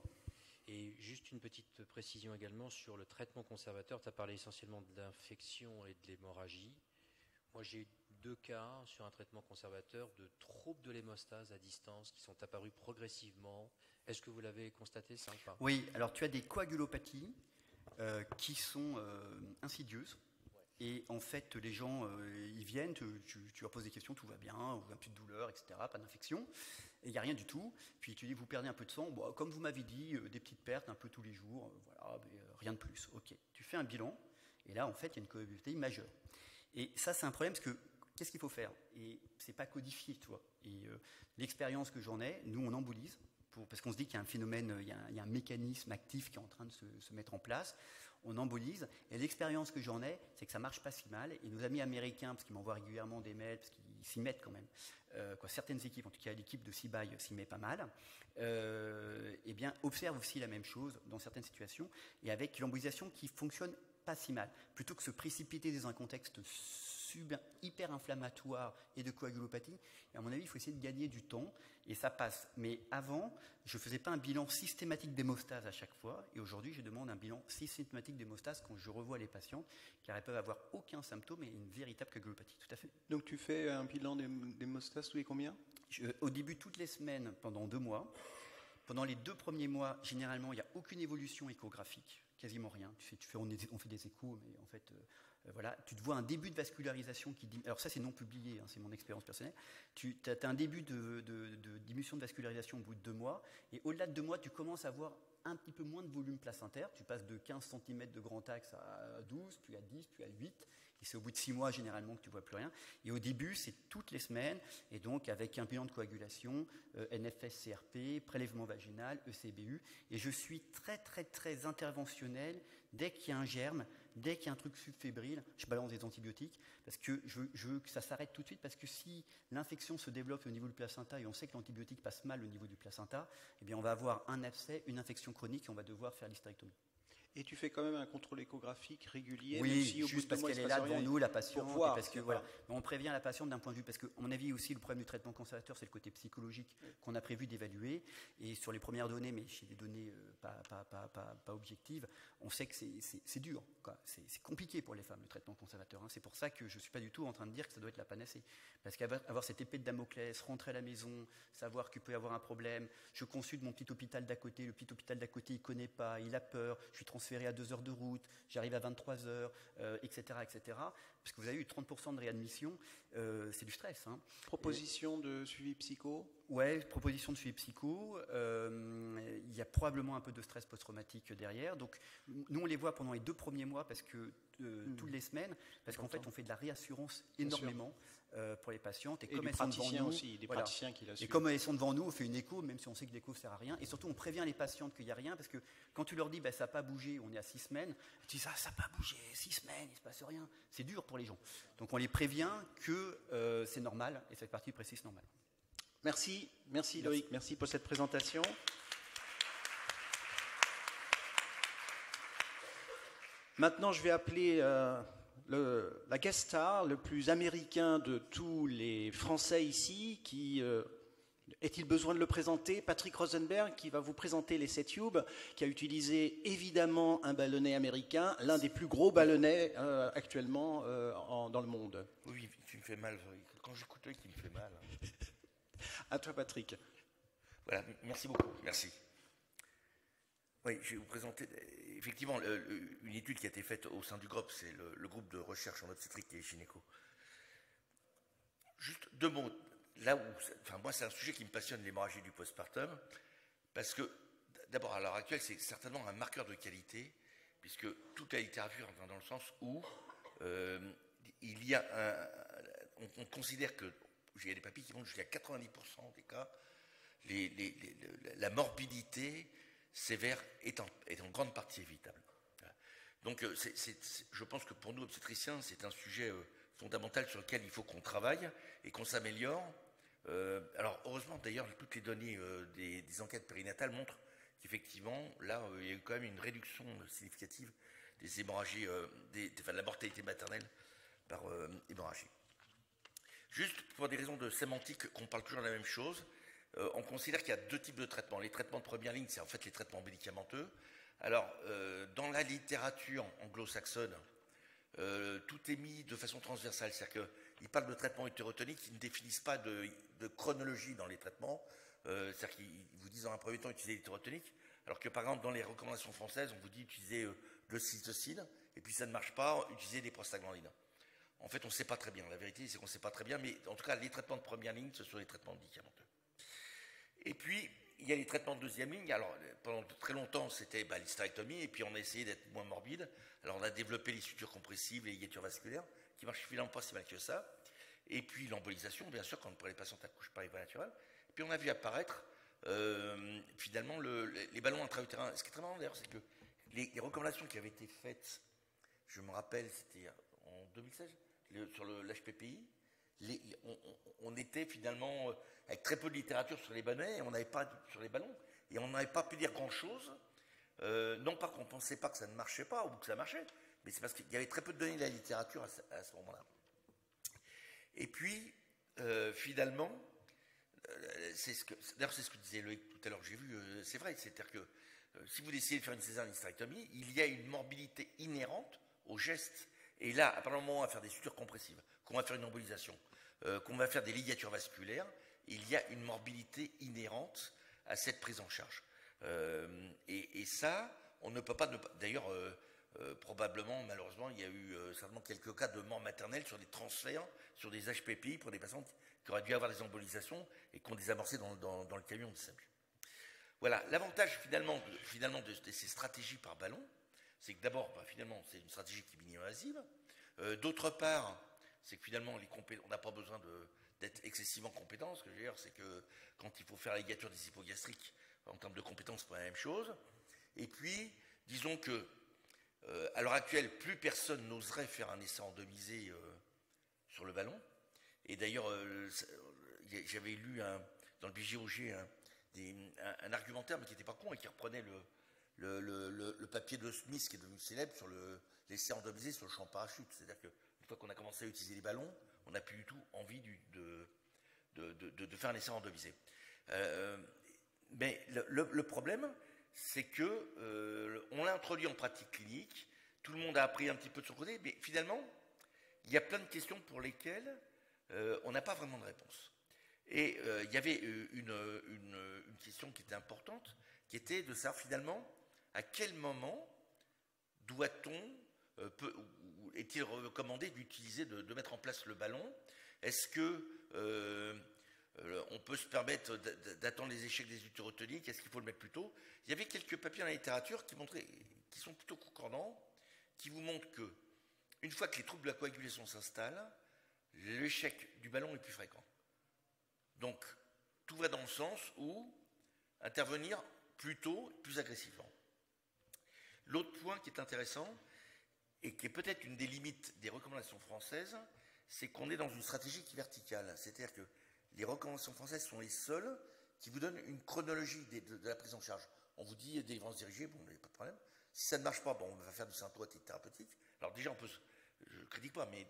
Et juste une petite précision également sur le traitement conservateur. Tu as parlé essentiellement de l'infection et de l'hémorragie. Moi, j'ai eu 2 cas sur un traitement conservateur de troubles de l'hémostase à distance qui sont apparus progressivement. Est-ce que vous l'avez constaté, ça ou pas? Oui, alors tu as des coagulopathies qui sont insidieuses. Ouais. Et en fait, les gens, ils viennent, tu leur poses des questions, tout va bien, ou un peu de douleur, etc., pas d'infection. Et il n'y a rien du tout. Puis tu dis, vous perdez un peu de sang. Bon, comme vous m'avez dit, des petites pertes un peu tous les jours, voilà, mais, rien de plus. Ok. Tu fais un bilan, et là, en fait, il y a une coagulopathe majeure. Et ça, c'est un problème parce que qu'est-ce qu'il faut faire? Et c'est pas codifié, tu vois. Et l'expérience que j'en ai, nous, on embolise. Parce qu'on se dit qu'il y a un phénomène, il y a un mécanisme actif qui est en train de se mettre en place. On embolise. Et l'expérience que j'en ai, c'est que ça marche pas si mal. Et nos amis américains, parce qu'ils m'envoient régulièrement des mails, parce qu'ils s'y mettent quand même, certaines équipes, en tout cas l'équipe de Cibaille s'y met pas mal, eh bien, observent aussi la même chose dans certaines situations, et avec l'embolisation qui fonctionne pas si mal. Plutôt que se précipiter dans un contexte hyper inflammatoire et de coagulopathie, et à mon avis, il faut essayer de gagner du temps, et ça passe. Mais avant, je ne faisais pas un bilan systématique d'hémostase à chaque fois, et aujourd'hui, je demande un bilan systématique d'hémostase quand je revois les patientes, car elles peuvent avoir aucun symptôme et une véritable coagulopathie, tout à fait. Donc tu fais un bilan d'hémostase tous les combien? Au début, toutes les semaines, pendant 2 mois. Pendant les 2 premiers mois, généralement, il n'y a aucune évolution échographique, quasiment rien. On fait des échos, mais en fait... voilà, tu te vois un début de vascularisation qui diminue. Alors ça, c'est non publié, c'est mon expérience personnelle. Tu as un début de diminution de vascularisation au bout de 2 mois. Et au-delà de 2 mois, tu commences à avoir un petit peu moins de volume placentaire. Tu passes de 15 cm de grand axe à 12, puis à 10, puis à 8. Et c'est au bout de 6 mois, généralement, que tu ne vois plus rien. Et au début, c'est toutes les semaines. Et donc, avec un bilan de coagulation, NFS-CRP, prélèvement vaginal, ECBU. Et je suis très, très, très interventionnel. Dès qu'il y a un germe, dès qu'il y a un truc subfébrile, je balance des antibiotiques parce que je veux que ça s'arrête tout de suite, parce que si l'infection se développe au niveau du placenta et on sait que l'antibiotique passe mal au niveau du placenta, eh bien on va avoir un abcès, une infection chronique et on va devoir faire l'hystérectomie. Et tu fais quand même un contrôle échographique régulier, oui, même si au juste bout de parce mois, qu'elle est là devant nous, la patiente, voir, parce que voilà, on prévient la patiente d'un point de vue, parce qu'à mon avis aussi le problème du traitement conservateur, c'est le côté psychologique qu'on a prévu d'évaluer, et sur les premières données, mais chez des données pas objectives, on sait que c'est dur, quoi. C'est compliqué pour les femmes le traitement conservateur, C'est pour ça que je ne suis pas du tout en train de dire que ça doit être la panacée, parce qu'avoir cette épée de Damoclès, rentrer à la maison, savoir qu'il peut y avoir un problème, je consulte mon petit hôpital d'à côté, le petit hôpital d'à côté il ne connaît pas, il a peur, je suis transféré à 2 heures de route, j'arrive à 23 heures, etc., parce que vous avez eu 30% de réadmission, c'est du stress. Proposition de suivi psycho? Ouais, proposition de suivi psycho. Il y a probablement un peu de stress post-traumatique derrière. Donc, nous, on les voit pendant les 2 premiers mois parce que toutes les semaines, parce qu'en fait, on fait de la réassurance énormément pour les patientes. Et comme elles sont devant nous, aussi, des praticiens qui la suivent. Et comme elles sont devant nous, on fait une écho, même si on sait que l'écho ne sert à rien. Et surtout, on prévient les patientes qu'il n'y a rien, parce que quand tu leur dis ça n'a pas bougé, on est à 6 semaines, tu dis ça n'a pas bougé, 6 semaines, il ne se passe rien. C'est dur pour les gens. Donc, on les prévient que c'est normal, et ça fait partie du processus normal. Merci Loïc, merci pour cette présentation. Maintenant, je vais appeler la guest star, le plus américain de tous les Français ici, qui est-il besoin de le présenter? Patrick Rosenberg, qui va vous présenter l'essai Tube, qui a utilisé évidemment un ballonnet américain, l'un des plus gros ballonnets actuellement dans le monde. Oui, tu me fais mal. Quand j'écoute Loïc, il me fait mal. À toi, Patrick. Voilà, merci beaucoup, merci. Oui, je vais vous présenter effectivement une étude qui a été faite au sein du GROP, c'est le groupe de recherche en obstétrique et gynéco. Juste 2 mots. Là où, moi, c'est un sujet qui me passionne, l'hémorragie du postpartum, parce que, d'abord, à l'heure actuelle, c'est certainement un marqueur de qualité, puisque toute la littérature va dans le sens où il y a on considère que il y a des papiers qui vont jusqu'à 90% des cas, la morbidité sévère est en grande partie évitable. Donc, je pense que pour nous, obstétriciens, c'est un sujet fondamental sur lequel il faut qu'on travaille et qu'on s'améliore. Alors, heureusement, d'ailleurs, toutes les données des enquêtes périnatales montrent qu'effectivement, là, il y a eu quand même une réduction significative des hémorragies, de la mortalité maternelle par hémorragie. Juste pour des raisons de sémantique, qu'on parle toujours de la même chose, on considère qu'il y a 2 types de traitements. Les traitements de première ligne, c'est en fait les traitements médicamenteux. Alors, dans la littérature anglo-saxonne, tout est mis de façon transversale. C'est-à-dire qu'ils parlent de traitements hétérotoniques, ils ne définissent pas de chronologie dans les traitements. C'est-à-dire qu'ils vous disent dans un premier temps utiliser l'hétérotonique, alors que par exemple dans les recommandations françaises, on vous dit utiliser le cytosine, et puis ça ne marche pas, utiliser des prostaglandines. En fait, on ne sait pas très bien. La vérité, c'est qu'on ne sait pas très bien, mais en tout cas, les traitements de première ligne, ce sont les traitements médicamenteux. Et puis, il y a les traitements de deuxième ligne. Alors, pendant très longtemps, c'était l'hystérectomie, et puis on a essayé d'être moins morbide. Alors, on a développé les sutures compressives, les ligatures vasculaires, qui marchent finalement pas si mal que ça. Et puis, l'embolisation, bien sûr, quand pour les patients accouchent par les voies naturelles. Et puis, on a vu apparaître, finalement, les ballons intra-utérins. Ce qui est très marrant, d'ailleurs, c'est que les recommandations qui avaient été faites, je me rappelle, c'était en 2016, sur l'HPPI, on était finalement avec très peu de littérature sur les ballonnets, et on n'avait pas sur les ballons, et on n'avait pas pu dire grand-chose, non pas qu'on ne pensait pas que ça ne marchait pas, ou que ça marchait, mais c'est parce qu'il y avait très peu de données de la littérature à ce moment-là. Et puis, finalement, d'ailleurs c'est ce que disait Loïc tout à l'heure, j'ai vu, c'est vrai, c'est-à-dire que si vous décidez de faire une césarienne hystérectomie, il y a une morbidité inhérente au geste. Et là, à partir du moment où on va faire des sutures compressives, qu'on va faire une embolisation, qu'on va faire des ligatures vasculaires, il y a une morbidité inhérente à cette prise en charge. Et ça, on ne peut pas... D'ailleurs, probablement, malheureusement, il y a eu certainement quelques cas de mort maternelle sur des transferts, sur des HPPI pour des patients qui auraient dû avoir des embolisations et qui ont désamorcé dans le camion de SAMU. Voilà, l'avantage finalement de ces stratégies par ballon, c'est que d'abord, finalement, c'est une stratégie qui est mini-invasive. D'autre part, c'est que finalement, on n'a pas besoin d'être excessivement compétent. Ce que je veux dire, c'est que quand il faut faire la ligature des hypogastriques, en termes de compétences, c'est pas la même chose. Et puis, disons que, à l'heure actuelle, plus personne n'oserait faire un essai randomisé sur le ballon. Et d'ailleurs, j'avais lu dans le BJOG un argumentaire, mais qui n'était pas con et qui reprenait le papier de Smith qui est devenu célèbre sur l'essai randomisé sur le champ parachute. C'est-à-dire qu'une fois qu'on a commencé à utiliser les ballons, on n'a plus du tout envie de faire un essai randomisé. Mais le problème, c'est que on l'a introduit en pratique clinique, tout le monde a appris un petit peu de son côté, mais finalement, il y a plein de questions pour lesquelles on n'a pas vraiment de réponse. Et il y avait une question qui était importante, qui était de savoir finalement à quel moment est-il recommandé d'utiliser, de mettre en place le ballon? Est-ce que on peut se permettre d'attendre les échecs des utérotomiques, est-ce qu'il faut le mettre plus tôt? Il y avait quelques papiers dans la littérature qui sont plutôt concordants, qui vous montrent que, une fois que les troubles de la coagulation s'installent, l'échec du ballon est plus fréquent. Donc, tout va dans le sens où intervenir plus tôt, plus agressivement. L'autre point qui est intéressant, et qui est peut-être une des limites des recommandations françaises, c'est qu'on est dans une stratégie qui est verticale. C'est-à-dire que les recommandations françaises sont les seules qui vous donnent une chronologie de la prise en charge. On vous dit délivrance dirigée, bon, il n'y a pas de problème. Si ça ne marche pas, bon, on va faire du synto à titre thérapeutique. Alors déjà, je ne critique pas, mais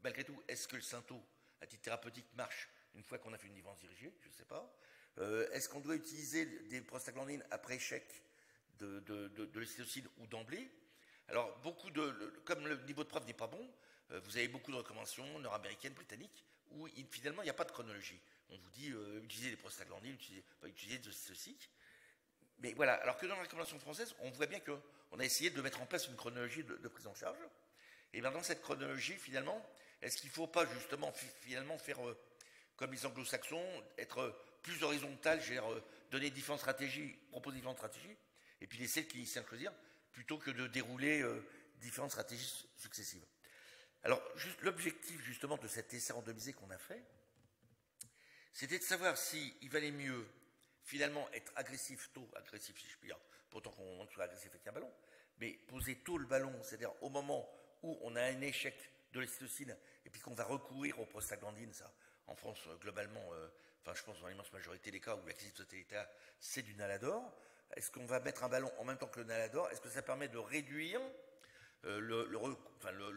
malgré tout, est-ce que le synto à titre thérapeutique marche une fois qu'on a fait une délivrance dirigée? Je ne sais pas. Est-ce qu'on doit utiliser des prostaglandines après échec de l'ocytocine ou d'emblée? Alors, comme le niveau de preuve n'est pas bon, vous avez beaucoup de recommandations nord-américaines, britanniques, où finalement, il n'y a pas de chronologie. On vous dit utiliser des prostaglandines, utiliser de l'ocytocine. Mais voilà, alors que dans la recommandation française, on voit bien qu'on a essayé de mettre en place une chronologie de prise en charge. Et bien dans cette chronologie, finalement, est-ce qu'il ne faut pas justement finalement faire comme les anglo-saxons, être plus horizontal, donner différentes stratégies, proposer différentes stratégies, et puis laisser le clinicien choisir, plutôt que de dérouler différentes stratégies successives. Alors, l'objectif justement de cet essai randomisé qu'on a fait, c'était de savoir s'il valait mieux finalement être agressif tôt, agressif si je puis dire, pourtant qu'on soit agressif avec un ballon, mais poser tôt le ballon, c'est-à-dire au moment où on a un échec de l'ocytocine et puis qu'on va recourir aux prostaglandines, ça, en France, globalement, je pense dans l'immense majorité des cas où l'activité totalitaire, c'est du Nalador. Est-ce qu'on va mettre un ballon en même temps que le Nalador? Est-ce que ça permet de réduire le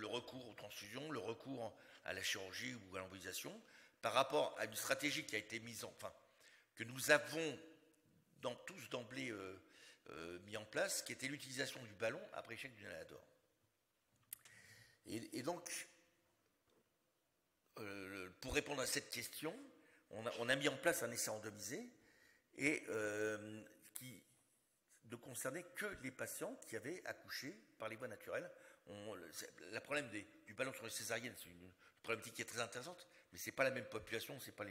recours aux transfusions, le recours à la chirurgie ou à l'embolisation, par rapport à une stratégie qui a été que nous avons tous d'emblée mis en place, qui était l'utilisation du ballon après échec du Nalador. Et donc, pour répondre à cette question, on a mis en place un essai randomisé et qui ne concernait que les patients qui avaient accouché par les voies naturelles. Le problème du ballon sur les césariennes, c'est une problématique qui est très intéressante, mais ce n'est pas la même population, c'est pas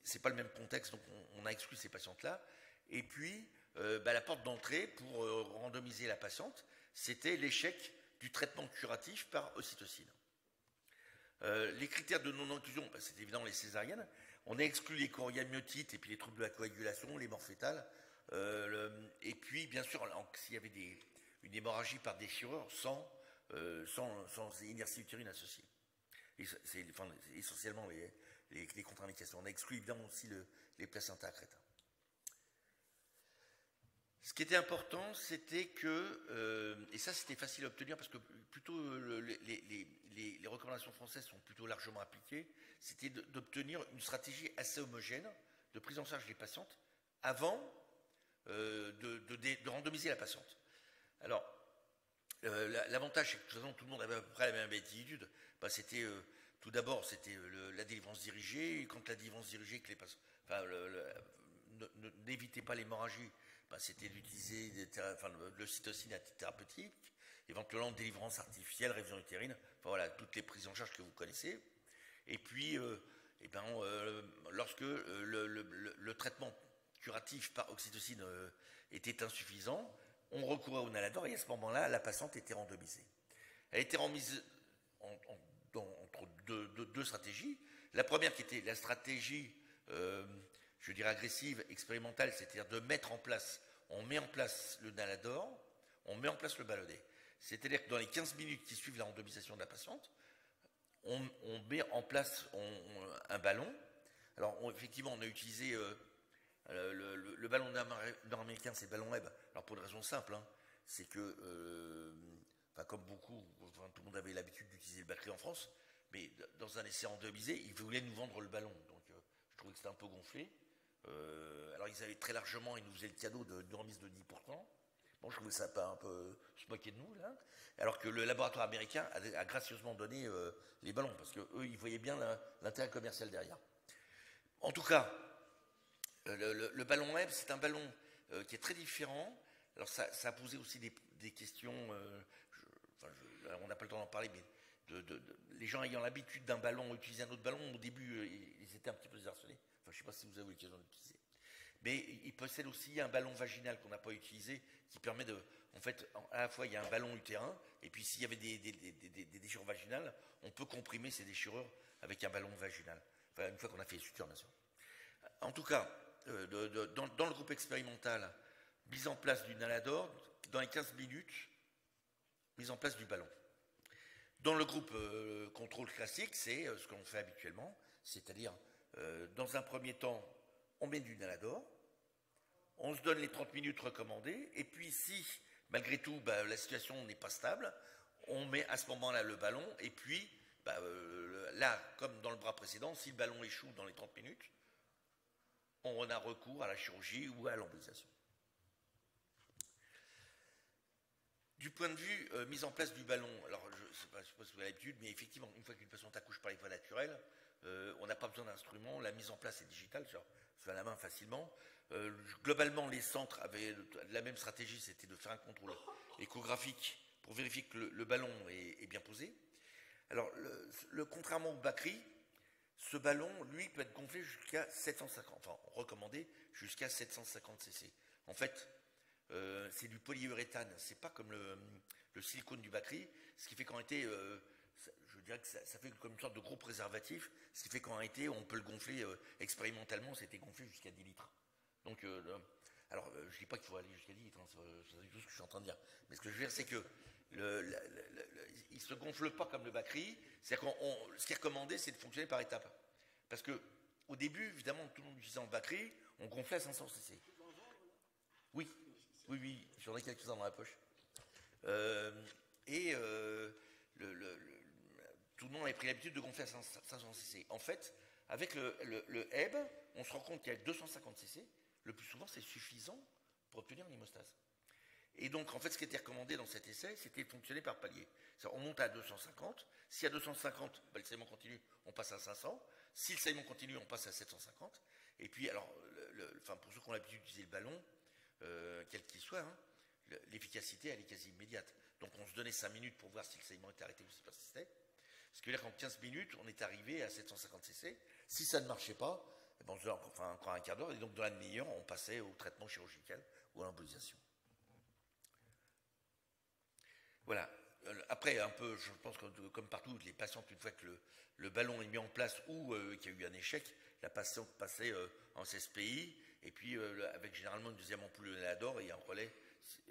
c'est pas le même contexte, donc on a exclu ces patientes-là. Et puis, la porte d'entrée pour randomiser la patiente, c'était l'échec du traitement curatif par ocytocine. Les critères de non-inclusion, c'est évidemment les césariennes. On a exclu les choriamyotites et puis les troubles de la coagulation, les morts fétales. Et puis, bien sûr, s'il y avait une hémorragie par déchirure sans inertie utérine associée. C'est essentiellement les contre-indications. On a exclu évidemment aussi les placentas crétins. Ce qui était important, c'était que, et ça c'était facile à obtenir parce que plutôt les recommandations françaises sont plutôt largement appliquées, c'était d'obtenir une stratégie assez homogène de prise en charge des patientes avant de randomiser la patiente. Alors, l'avantage, c'est que de toute façon, tout le monde avait à peu près la même attitude. C'était tout d'abord, c'était la délivrance dirigée. Et quand la délivrance dirigée, que les patients, n'évitez pas l'hémorragie, c'était d'utiliser l'ocytocine à titre thérapeutique, éventuellement délivrance artificielle, révision utérine, voilà, toutes les prises en charge que vous connaissez. Et puis, lorsque le traitement curatif par oxytocine était insuffisant, on recourait au Nalador et à ce moment-là, la patiente était randomisée. Elle était randomisée entre deux stratégies. La première qui était la stratégie, je dirais agressive, expérimentale, c'est-à-dire de mettre en place, on met en place le Nalador, on met en place le ballonnet. C'est-à-dire que dans les 15 minutes qui suivent la randomisation de la patiente, on met en place un ballon. Alors effectivement, on a utilisé le ballon nord-américain, c'est le ballon Webb. Alors pour une raison simple, c'est que, comme beaucoup, tout le monde avait l'habitude d'utiliser le Bacri en France, mais dans un essai randomisé, ils voulaient nous vendre le ballon. Donc je trouvais que c'était un peu gonflé. Alors ils avaient très largement, ils nous faisaient le cadeau d'une remise de 10%. Bon, je trouvais ça un peu se moquer de nous, là. Alors que le laboratoire américain a gracieusement donné les ballons, parce qu'eux, ils voyaient bien l'intérêt commercial derrière. En tout cas, le ballon Webb, c'est un ballon qui est très différent. Alors ça a posé aussi des questions, on n'a pas le temps d'en parler, mais les gens ayant l'habitude d'un ballon utiliser un autre ballon, au début, ils étaient un petit peu désarçonnés. Enfin, je ne sais pas si vous avez eu l'occasion d'utiliser. Mais ils possèdent aussi un ballon vaginal qu'on n'a pas utilisé, qui permet de... En fait, à la fois, il y a un ballon utérin, et puis s'il y avait des déchirures vaginales, on peut comprimer ces déchirures avec un ballon vaginal. Enfin, une fois qu'on a fait les sutures, bien sûr. En tout cas, dans le groupe expérimental, mise en place du Nalador, dans les 15 minutes, mise en place du ballon. Dans le groupe contrôle classique, c'est ce qu'on fait habituellement, c'est-à-dire, dans un premier temps, on met du Nalador, on se donne les 30 minutes recommandées, et puis si, malgré tout, la situation n'est pas stable, on met à ce moment-là le ballon, et puis, là, comme dans le bras précédent, si le ballon échoue dans les 30 minutes, on a recours à la chirurgie ou à l'embolisation. Du point de vue mise en place du ballon, alors je ne sais pas si vous avez l'habitude, mais effectivement, une fois qu'une patiente accouche par les voies naturelles, on n'a pas besoin d'instruments, la mise en place est digitale, ça se fait à la main facilement. Globalement, les centres avaient la même stratégie, c'était de faire un contrôle échographique pour vérifier que le ballon est bien posé. Alors, contrairement au Bakri, ce ballon, lui, peut être gonflé jusqu'à 750, enfin recommandé jusqu'à 750 cc. En fait, c'est du polyuréthane, c'est pas comme le silicone du Bakri, ce qui fait qu'en été, je dirais que ça fait comme une sorte de gros préservatif, ce qui fait qu'en été, on peut le gonfler expérimentalement, c'était gonflé jusqu'à 10 litres. Donc, alors, je dis pas qu'il faut aller jusqu'à 10 litres, hein, c'est tout ce que je suis en train de dire, mais ce que je veux dire, c'est que il se gonfle pas comme le Bakri, c'est-à-dire ce qui est recommandé, c'est de fonctionner par étapes. Parce que, au début, évidemment, tout le monde utilisant le Bakri, on gonflait à 500 cc. Oui, j'en ai quelques-uns dans la poche. Tout le monde avait pris l'habitude de gonfler à 500 cc. En fait, avec le HEB, on se rend compte qu'avec 250 cc, le plus souvent, c'est suffisant pour obtenir une hémostase. Et donc, en fait, ce qui était recommandé dans cet essai, c'était de fonctionner par palier. On monte à 250. Si à 250, le saignement continue, on passe à 500. Si le saignement continue, on passe à 750. Et puis, alors, pour ceux qui ont l'habitude d'utiliser le ballon, quel qu'il soit, hein, l'efficacité, elle est quasi immédiate. Donc, on se donnait 5 minutes pour voir si le saignement était arrêté ou s'il persistait. Ce qui veut dire qu'en 15 minutes, on est arrivé à 750 cc. Si ça ne marchait pas, on se donnait encore un quart d'heure. Et donc, dans la demi-heure, on passait au traitement chirurgical ou à l'embolisation. Voilà. Après, un peu, je pense que comme partout, les patientes, une fois que le ballon est mis en place ou qu'il y a eu un échec, la patiente passait en CSPI, et puis avec généralement une deuxième ampoule de Nalador et un relais,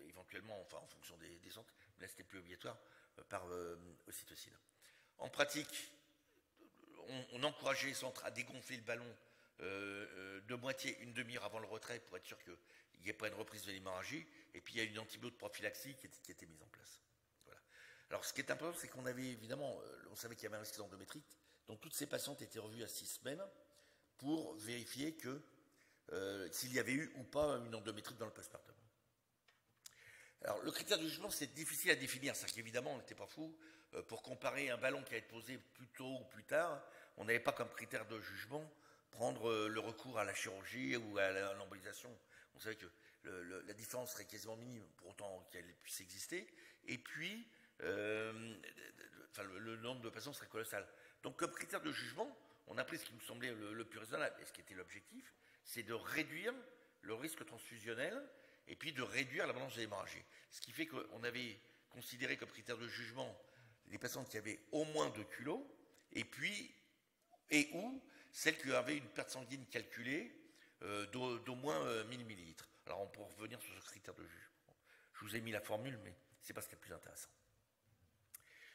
éventuellement, enfin en fonction des centres, mais là c'était plus obligatoire, par ocytocine. En pratique, on encourageait les centres à dégonfler le ballon de moitié, une demi-heure avant le retrait pour être sûr qu'il n'y ait pas une reprise de l'hémorragie, et puis il y a une antibiotique prophylaxie qui était mise en place. Alors, ce qui est important, c'est qu'on avait évidemment, on savait qu'il y avait un risque d'endométrite, donc toutes ces patientes étaient revues à 6 semaines pour vérifier que s'il y avait eu ou pas une endométrite dans le postpartum. Alors, le critère de jugement, c'est difficile à définir, c'est qu'évidemment, on n'était pas fou. Pour comparer un ballon qui a été posé plus tôt ou plus tard, on n'avait pas comme critère de jugement prendre le recours à la chirurgie ou à l'embolisation. On savait que la différence serait quasiment minime, pour autant qu'elle puisse exister. Et puis, le nombre de patients serait colossal. Donc, comme critère de jugement, on a pris ce qui nous semblait le plus raisonnable, et ce qui était l'objectif, c'est de réduire le risque transfusionnel et puis de réduire l'abondance de l'hémorragie. Ce qui fait qu'on avait considéré comme critère de jugement les patientes qui avaient au moins 2 kilos ou celles qui avaient une perte sanguine calculée d'au moins 1000 millilitres. Alors, on peut revenir sur ce critère de jugement. Je vous ai mis la formule, mais ce n'est pas ce qui est le plus intéressant.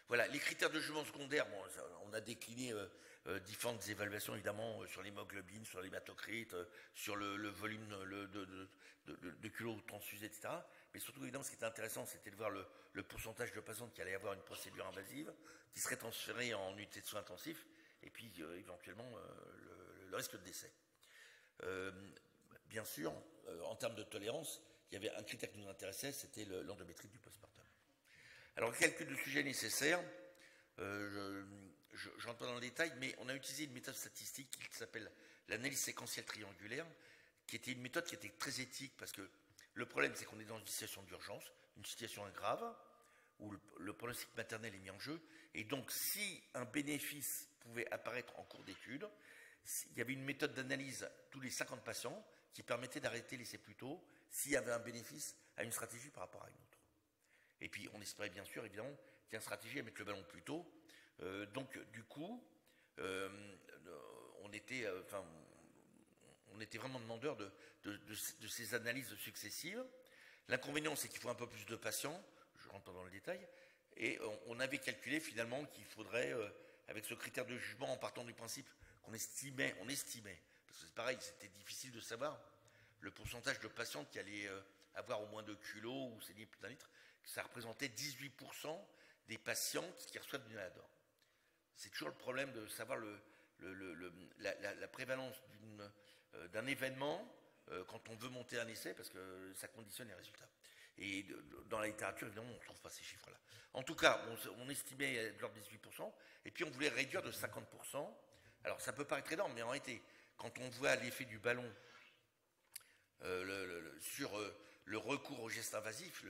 Voilà, les critères de jugement secondaire, bon, on a décliné différentes évaluations, évidemment, sur l'hémoglobine, sur l'hématocrite, sur le volume de kilos transfusés, etc. Mais surtout, évidemment, ce qui était intéressant, c'était de voir le pourcentage de patientes qui allaient avoir une procédure invasive, qui serait transférée en unité de soins intensifs, et puis, éventuellement, le risque de décès. Bien sûr, en termes de tolérance, il y avait un critère qui nous intéressait, c'était l'endométrite du postpartum. Alors, le calcul de sujet nécessaire, je n'entre pas dans le détail, mais on a utilisé une méthode statistique qui s'appelle l'analyse séquentielle triangulaire, qui était une méthode qui était très éthique, parce que le problème, c'est qu'on est dans une situation d'urgence, une situation grave, où le pronostic maternel est mis en jeu. Et donc, si un bénéfice pouvait apparaître en cours d'étude, il y avait une méthode d'analyse tous les 50 patients qui permettait d'arrêter l'essai plus tôt s'il y avait un bénéfice à une stratégie par rapport à une autre. Et puis, on espérait bien sûr, évidemment, qu'il y ait une stratégie à mettre le ballon plus tôt. Donc, du coup, on était vraiment demandeur de ces analyses successives. L'inconvénient, c'est qu'il faut un peu plus de patients. Je ne rentre pas dans le détail. Et on avait calculé finalement qu'il faudrait, avec ce critère de jugement, en partant du principe qu'on estimait, parce que c'est pareil, c'était difficile de savoir le pourcentage de patients qui allaient avoir au moins 2 kilos ou saigner plus d'un litre, que ça représentait 18% des patients qui reçoivent du Nalador. C'est toujours le problème de savoir la prévalence d'un événement quand on veut monter un essai, parce que ça conditionne les résultats. Et dans la littérature, évidemment, on ne trouve pas ces chiffres-là. En tout cas, on estimait de l'ordre de 18%, et puis on voulait réduire de 50%. Alors, ça peut paraître énorme, mais en réalité, quand on voit l'effet du ballon sur le recours aux gestes invasifs,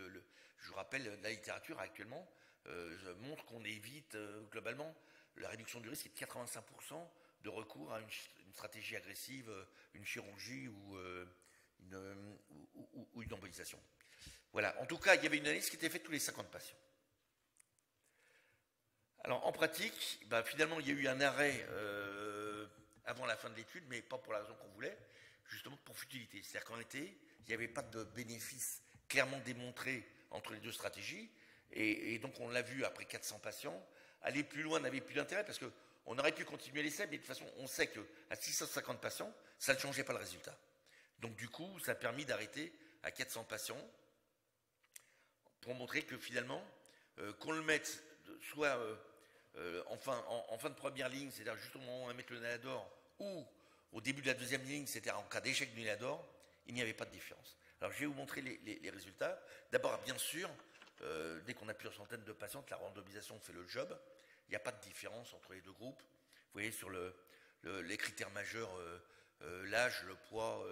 je vous rappelle, la littérature actuellement montre qu'on évite globalement la réduction du risque est de 85% de recours à une stratégie agressive, une chirurgie ou une embolisation. Voilà. En tout cas, il y avait une analyse qui était faite tous les 50 patients. Alors, en pratique, finalement, il y a eu un arrêt avant la fin de l'étude, mais pas pour la raison qu'on voulait, justement pour futilité. C'est-à-dire qu'en réalité, il n'y avait pas de bénéfice clairement démontré entre les deux stratégies, et donc on l'a vu après 400 patients. Aller plus loin n'avait plus d'intérêt, parce qu'on aurait pu continuer l'essai, mais de toute façon, on sait qu'à 650 patients, ça ne changeait pas le résultat. Donc du coup, ça a permis d'arrêter à 400 patients, pour montrer que finalement, qu'on le mette soit en fin de première ligne, c'est-à-dire juste au moment où on va mettre le Nalador, ou au début de la deuxième ligne, c'est-à-dire en cas d'échec du Nalador, il n'y avait pas de différence. Alors je vais vous montrer les résultats. D'abord, bien sûr, dès qu'on a plusieurs centaines de patients, la randomisation fait le job. Il n'y a pas de différence entre les deux groupes. Vous voyez sur les critères majeurs, l'âge, le poids,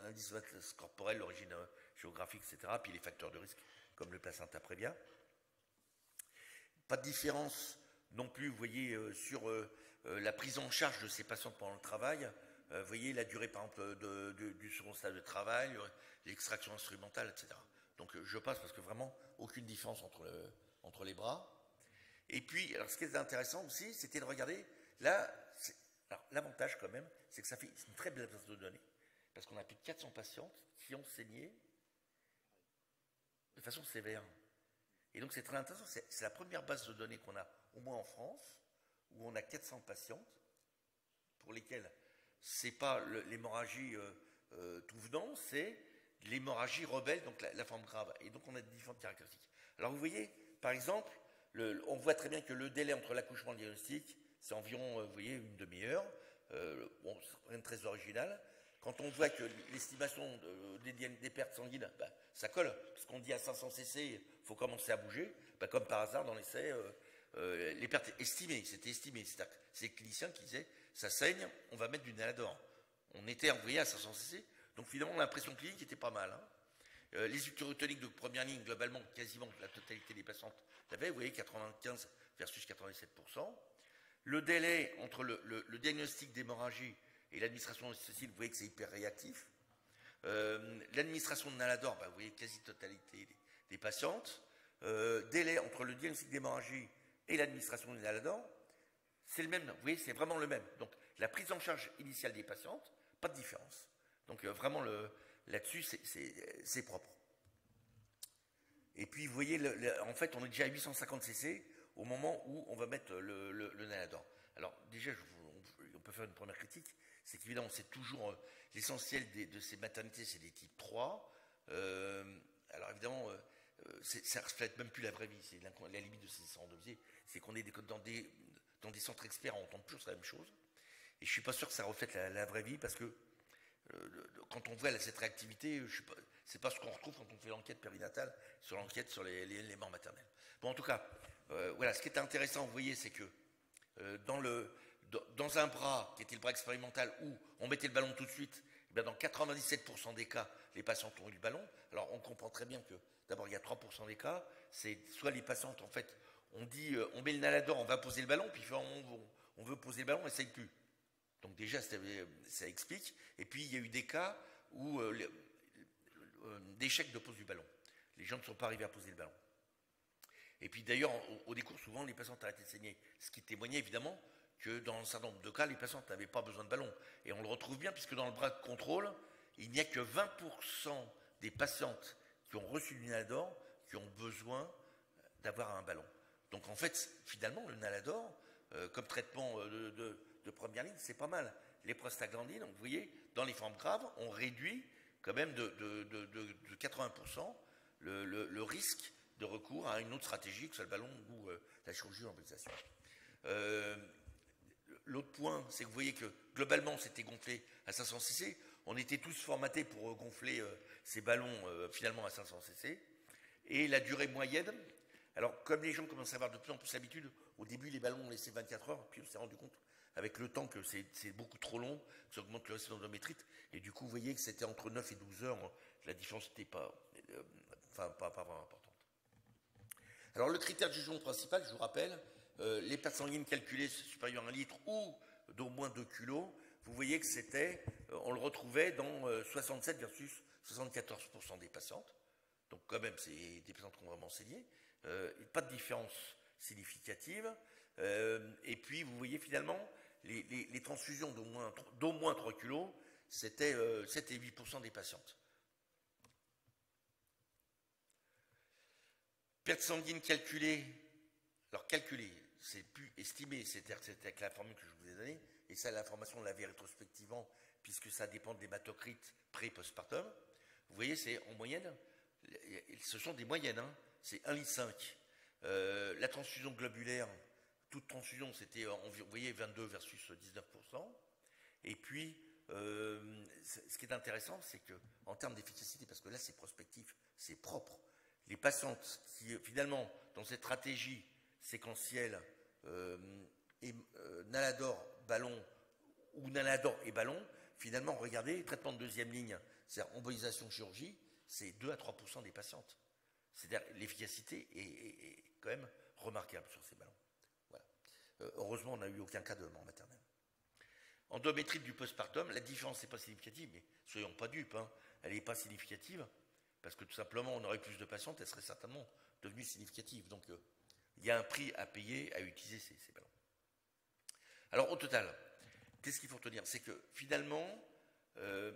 l'indice corporel, l'origine géographique, etc., puis les facteurs de risque, comme le placenta prévia. Pas de différence non plus, vous voyez, sur la prise en charge de ces patients pendant le travail. Vous voyez la durée, par exemple, du second stade de travail, l'extraction instrumentale, etc. Donc je passe parce que vraiment, aucune différence entre les bras. Et puis, alors, ce qui est intéressant aussi, c'était de regarder, là, l'avantage quand même, c'est que c'est une très belle base de données, parce qu'on a plus de 400 patientes qui ont saigné de façon sévère. Et donc c'est très intéressant, c'est la première base de données qu'on a, au moins en France, où on a 400 patientes, pour lesquelles c'est pas l'hémorragie tout venant, c'est l'hémorragie rebelle, donc la forme grave. Et donc on a différentes caractéristiques. Alors vous voyez, par exemple, on voit très bien que le délai entre l'accouchement et le diagnostic, c'est environ, vous voyez, une demi-heure. Bon, c'est rien de très original. Quand on voit que l'estimation des pertes sanguines, ça colle, parce qu'on dit à 500 cc, il faut commencer à bouger. Comme par hasard, dans l'essai, les pertes estimées, c'était estimé. C'est les cliniciens qui disaient, ça saigne, on va mettre du Nalador. On était envoyé à 500 cc, donc finalement l'impression clinique était pas mal. Les utérotoniques de première ligne, globalement, quasiment la totalité des patientes l'avaient, vous voyez, 95 versus 87%. Le délai entre le diagnostic d'hémorragie et l'administration de ceci, vous voyez que c'est hyper réactif. L'administration de Nalador, vous voyez, quasi-totalité des patientes. Délai entre le diagnostic d'hémorragie et l'administration de Nalador, c'est le même. Vous voyez, c'est vraiment le même. Donc, la prise en charge initiale des patientes, pas de différence. Donc, vraiment, là-dessus, c'est propre. Et puis, vous voyez, en fait, on est déjà à 850 cc au moment où on va mettre le Nalador. Alors, déjà, on peut faire une première critique, c'est qu'évidemment, c'est toujours l'essentiel de ces maternités, c'est des types 3. Alors, évidemment, ça ne reflète même plus la vraie vie. C'est la limite de ces centres de vie, c'est qu'on est dans des centres experts, on entend toujours la même chose. Et je ne suis pas sûr que ça reflète la vraie vie, parce que quand on voit cette réactivité, c'est pas ce qu'on retrouve quand on fait l'enquête périnatale sur les morts maternelles. Bon, en tout cas, voilà, ce qui est intéressant, vous voyez, c'est que dans un bras qui était le bras expérimental où on mettait le ballon tout de suite, bien, dans 97% des cas, les patientes ont eu le ballon. Alors, on comprend très bien que, d'abord, il y a 3% des cas. C'est soit les patientes, en fait, on dit, on met le Nalador, on va poser le ballon, puis on veut poser le ballon, on n'essaye plus. Donc, déjà, ça explique. Et puis, il y a eu des cas où d'échec de pose du ballon. Les gens ne sont pas arrivés à poser le ballon. Et puis, d'ailleurs, au décours, souvent, les patientes arrêtaient de saigner. Ce qui témoignait, évidemment, que dans un certain nombre de cas, les patientes n'avaient pas besoin de ballon. Et on le retrouve bien, puisque dans le bras de contrôle, il n'y a que 20% des patientes qui ont reçu du Nalador qui ont besoin d'avoir un ballon. Donc en fait, finalement, le Nalador, comme traitement de première ligne, c'est pas mal. Les prostaglandines, vous voyez, dans les formes graves, on réduit quand même de 80% le risque de recours à une autre stratégie, que ce soit le ballon ou la chirurgie d'embolisation. L'autre point, c'est que vous voyez que globalement, c'était gonflé à 500 cc. On était tous formatés pour gonfler ces ballons finalement à 500 cc. Et la durée moyenne, alors comme les gens commencent à avoir de plus en plus l'habitude, au début les ballons on laissait 24 heures, puis on s'est rendu compte avec le temps que c'est beaucoup trop long, ça augmente le risque d'endométrite. Et du coup, vous voyez que c'était entre 9 et 12 heures, la différence n'était pas vraiment importante. Alors le critère de jugement principal, je vous rappelle, les pertes sanguines calculées supérieures à 1 litre ou d'au moins 2 kilos, vous voyez que c'était, on le retrouvait dans 67 versus 74% des patientes. Donc quand même, c'est des patientes qui ont vraiment saigné. Pas de différence significative. Et puis, vous voyez finalement, les transfusions d'au moins 3 kilos, c'était 7 et 8% des patientes. Perte sanguine calculée. Alors calculée, c'est plus estimé, c'est-à-dire que c'était avec la formule que je vous ai donnée, et ça, l'information, on l'avait rétrospectivement, puisque ça dépend de l'hématocrite pré- et postpartum. Vous voyez, c'est en moyenne, ce sont des moyennes, hein, c'est 1,5 litre. La transfusion globulaire, toute transfusion, c'était, vous voyez, 22 versus 19%. Et puis, ce qui est intéressant, c'est qu'en termes d'efficacité, parce que là, c'est prospectif, c'est propre, les patientes qui, finalement, dans cette stratégie séquentielle, Nalador, ballon, ou Nalador et ballon, finalement, regardez, traitement de deuxième ligne, c'est-à-dire embolisation chirurgie, c'est 2 à 3% des patientes. C'est-à-dire l'efficacité est quand même remarquable sur ces ballons. Voilà. Heureusement, on n'a eu aucun cas de mort maternelle. Endométrite du postpartum, la différence n'est pas significative, mais soyons pas dupes, hein, elle n'est pas significative, parce que tout simplement, on aurait plus de patientes, elle serait certainement devenue significative. Donc, il y a un prix à payer à utiliser ces ballons. Alors, au total, qu'est-ce qu'il faut retenir? C'est que finalement, le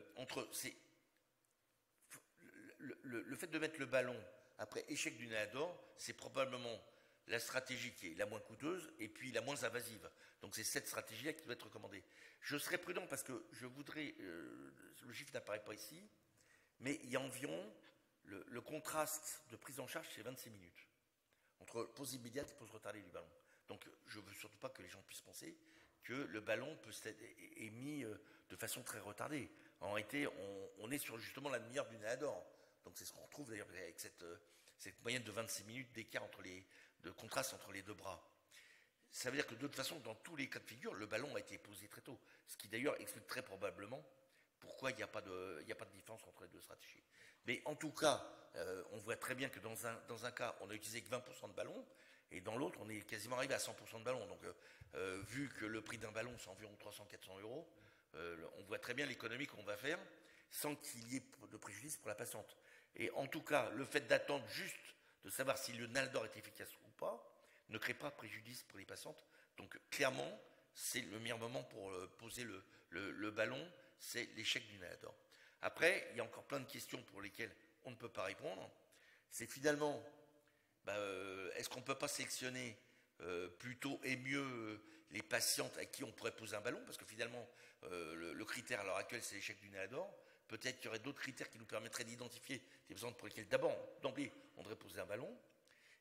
fait de mettre le ballon après échec du Nalador, c'est probablement la stratégie qui est la moins coûteuse et puis la moins invasive. Donc c'est cette stratégie-là qui doit être recommandée. Je serai prudent parce que je voudrais, le chiffre n'apparaît pas ici, mais il y a environ, le contraste de prise en charge, c'est 26 minutes. Entre pause immédiate et pause retardée du ballon. Donc je ne veux surtout pas que les gens puissent penser que le ballon peut être émis de façon très retardée. En réalité, on est sur justement la demi-heure du Nalador. Donc c'est ce qu'on retrouve d'ailleurs avec cette moyenne de 26 minutes d'écart de contraste entre les deux bras. Ça veut dire que de toute façon, dans tous les cas de figure, le ballon a été posé très tôt. Ce qui d'ailleurs explique très probablement pourquoi il n'y a pas de différence entre les deux stratégies. Mais en tout cas, on voit très bien que dans un cas, on a utilisé que 20% de ballon, et dans l'autre, on est quasiment arrivé à 100% de ballon. Donc, vu que le prix d'un ballon, c'est environ 300-400 euros, on voit très bien l'économie qu'on va faire sans qu'il y ait de préjudice pour la patiente. Et en tout cas, le fait d'attendre juste de savoir si le Nalador est efficace ou pas ne crée pas de préjudice pour les patientes. Donc, clairement, c'est le meilleur moment pour poser le ballon, c'est l'échec du Nalador. Après, il y a encore plein de questions pour lesquelles on ne peut pas répondre. C'est finalement, est-ce qu'on ne peut pas sélectionner plutôt et mieux les patientes à qui on pourrait poser un ballon? Parce que finalement, le critère à l'heure actuelle, c'est l'échec du Nalador. Peut-être qu'il y aurait d'autres critères qui nous permettraient d'identifier des patientes pour lesquelles, d'abord, d'emblée, on devrait poser un ballon.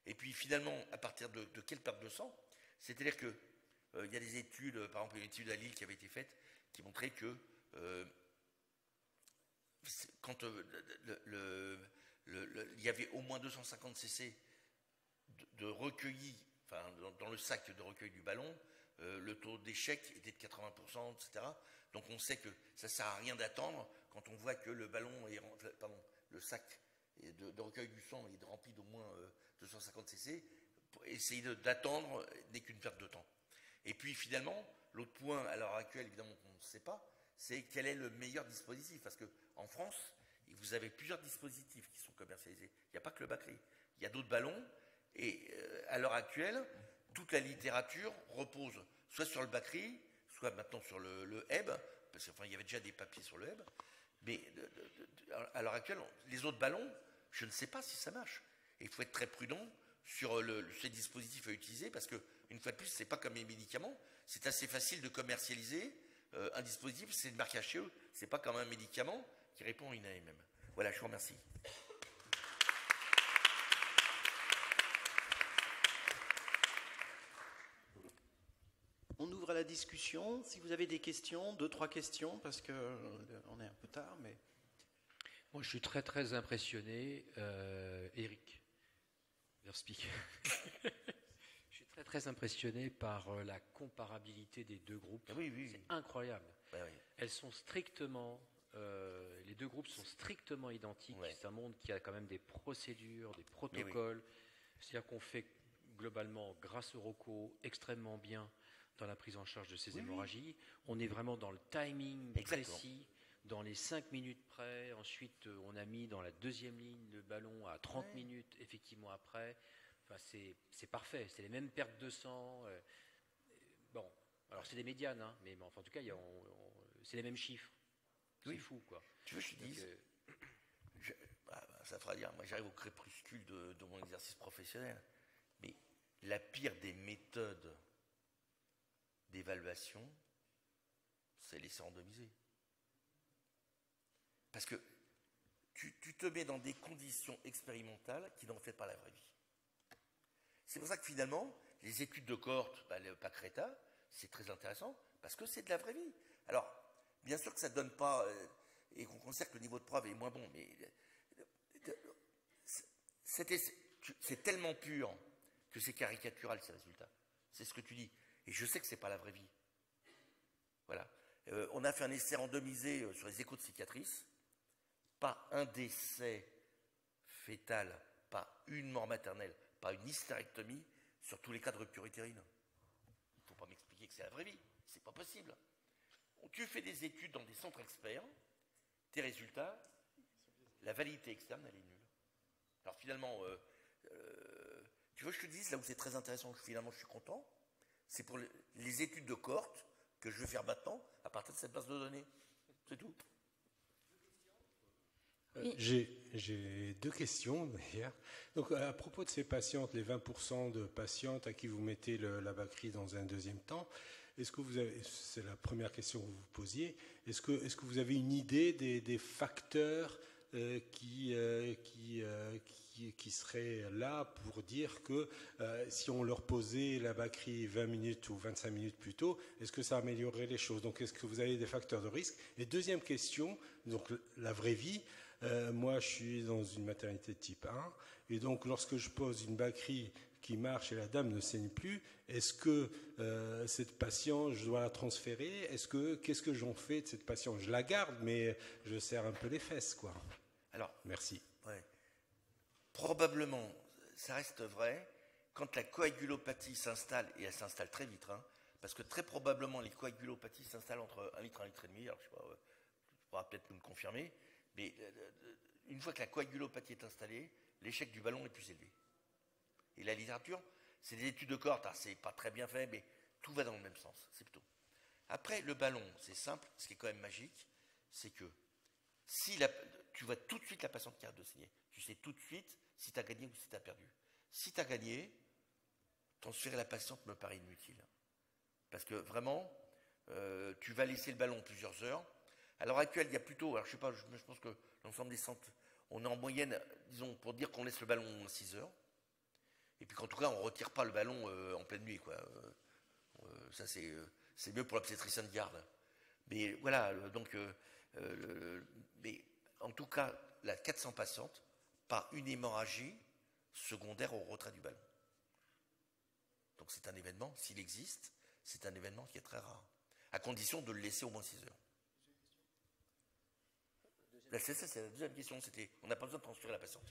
Et puis finalement, à partir de quelle perte de sang? C'est-à-dire qu'il y a des études, par exemple une étude à Lille qui avait été faite, qui montrait que quand il y avait au moins 250 cc de recueillis, enfin dans le sac de recueil du ballon, le taux d'échec était de 80%, etc. Donc on sait que ça ne sert à rien d'attendre quand on voit que le ballon est, le sac de recueil du sang est rempli d'au moins 250 cc, essayer d'attendre n'est qu'une perte de temps. Et puis finalement, l'autre point à l'heure actuelle, évidemment, qu'on ne sait pas, c'est quel est le meilleur dispositif. Parce qu'en France, vous avez plusieurs dispositifs qui sont commercialisés. Il n'y a pas que le Bacri. Il y a d'autres ballons. Et à l'heure actuelle, toute la littérature repose soit sur le Bacri, soit maintenant sur le HEB, parce qu'il y avait déjà des papiers sur le HEB. Mais à l'heure actuelle, les autres ballons, je ne sais pas si ça marche. Et il faut être très prudent sur ces dispositifs à utiliser, parce que, une fois de plus, ce n'est pas comme les médicaments. C'est assez facile de commercialiser un dispositif, c'est de marquage chez eux. Ce n'est pas comme un médicament qui répond à une AMM. Voilà, je vous remercie. On ouvre à la discussion. Si vous avez des questions, 2-3 questions, parce qu'on est un peu tard, mais... Moi, je suis très, très impressionné. Eric, Verspeak. Je suis très, très impressionné par la comparabilité des deux groupes. Oui, oui. C'est incroyable. Oui. Elles sont strictement... les deux groupes sont strictement identiques. Ouais. C'est un monde qui a quand même des procédures, des protocoles. C'est-à-dire qu'on fait globalement, grâce au ROCO, extrêmement bien dans la prise en charge de ces hémorragies. On est vraiment dans le timing précis, dans les 5 minutes près. Ensuite, on a mis dans la deuxième ligne le ballon à 30 minutes, effectivement, après. Enfin, c'est parfait. C'est les mêmes pertes de sang. Bon, alors c'est des médianes, hein, mais enfin, en tout cas, c'est les mêmes chiffres. C'est fou, quoi. Tu veux que je te dise ça fera dire, moi j'arrive au crépuscule de mon exercice professionnel, mais la pire des méthodes d'évaluation, c'est laisser randomiser. Parce que tu te mets dans des conditions expérimentales qui n'en fait pas la vraie vie. C'est pour ça que finalement, les études de cohorte, le PACRETA, c'est très intéressant, parce que c'est de la vraie vie. Alors, bien sûr que ça ne donne pas, et qu'on considère que le niveau de preuve est moins bon, mais c'est tellement pur que c'est caricatural, ces résultats. C'est ce que tu dis. Et je sais que ce n'est pas la vraie vie. Voilà. On a fait un essai randomisé sur les échos de cicatrices. Pas un décès fœtal, pas une mort maternelle, pas une hystérectomie sur tous les cas de rupture utérine. Il ne faut pas m'expliquer que c'est la vraie vie. C'est pas possible. Tu fais des études dans des centres experts, tes résultats, la validité externe, elle est nulle. Alors finalement, tu veux que je te dise, là où c'est très intéressant, finalement je suis content, c'est pour les études de cohorte que je vais faire maintenant à partir de cette base de données. C'est tout. J'ai 2 questions d'ailleurs. Donc à propos de ces patientes, les 20% de patientes à qui vous mettez la Bacri dans un deuxième temps, est-ce que vous avez, c'est la première question que vous vous posiez, est-ce que vous avez une idée des facteurs qui seraient là pour dire que si on leur posait la Bacri 20 minutes ou 25 minutes plus tôt, est-ce que ça améliorerait les choses? Donc est-ce que vous avez des facteurs de risque? Et deuxième question, donc la vraie vie, moi je suis dans une maternité de type 1, et donc lorsque je pose une Bacri qui marche et la dame ne saigne plus, est-ce que cette patiente, je dois la transférer? Qu'est-ce que j'en fais de cette patiente? Je la garde, mais je serre un peu les fesses, quoi. Alors, merci. Ouais. Probablement, ça reste vrai, quand la coagulopathie s'installe, et elle s'installe très vite, hein, parce que très probablement les coagulopathies s'installent entre 1 litre et 1,5 litre, alors je sais pas, tu pourras peut-être nous le confirmer, mais une fois que la coagulopathie est installée, l'échec du ballon est plus élevé. Et la littérature, c'est des études de cohorte, c'est pas très bien fait, mais tout va dans le même sens, c'est plutôt. Après, le ballon, c'est simple, ce qui est quand même magique, c'est que si tu vois tout de suite la patiente qui arrête de saigner, tu sais tout de suite si tu as gagné ou si tu as perdu. Si tu as gagné, transférer la patiente me paraît inutile. Parce que vraiment, tu vas laisser le ballon plusieurs heures. À l'heure actuelle, il y a plutôt, alors je sais pas, je pense que l'ensemble des centres, on est en moyenne, disons, pour dire qu'on laisse le ballon 6 heures. Et puis qu'en tout cas, on ne retire pas le ballon en pleine nuit, quoi. Ça, c'est mieux pour l'obstétricienne de garde. Mais voilà, donc, mais en tout cas, la 400 patientes, pas une hémorragie secondaire au retrait du ballon. Donc c'est un événement, s'il existe, c'est un événement qui est très rare, à condition de le laisser au moins 6 heures. C'est ça, c'est la deuxième question. On n'a pas besoin de transférer la patiente.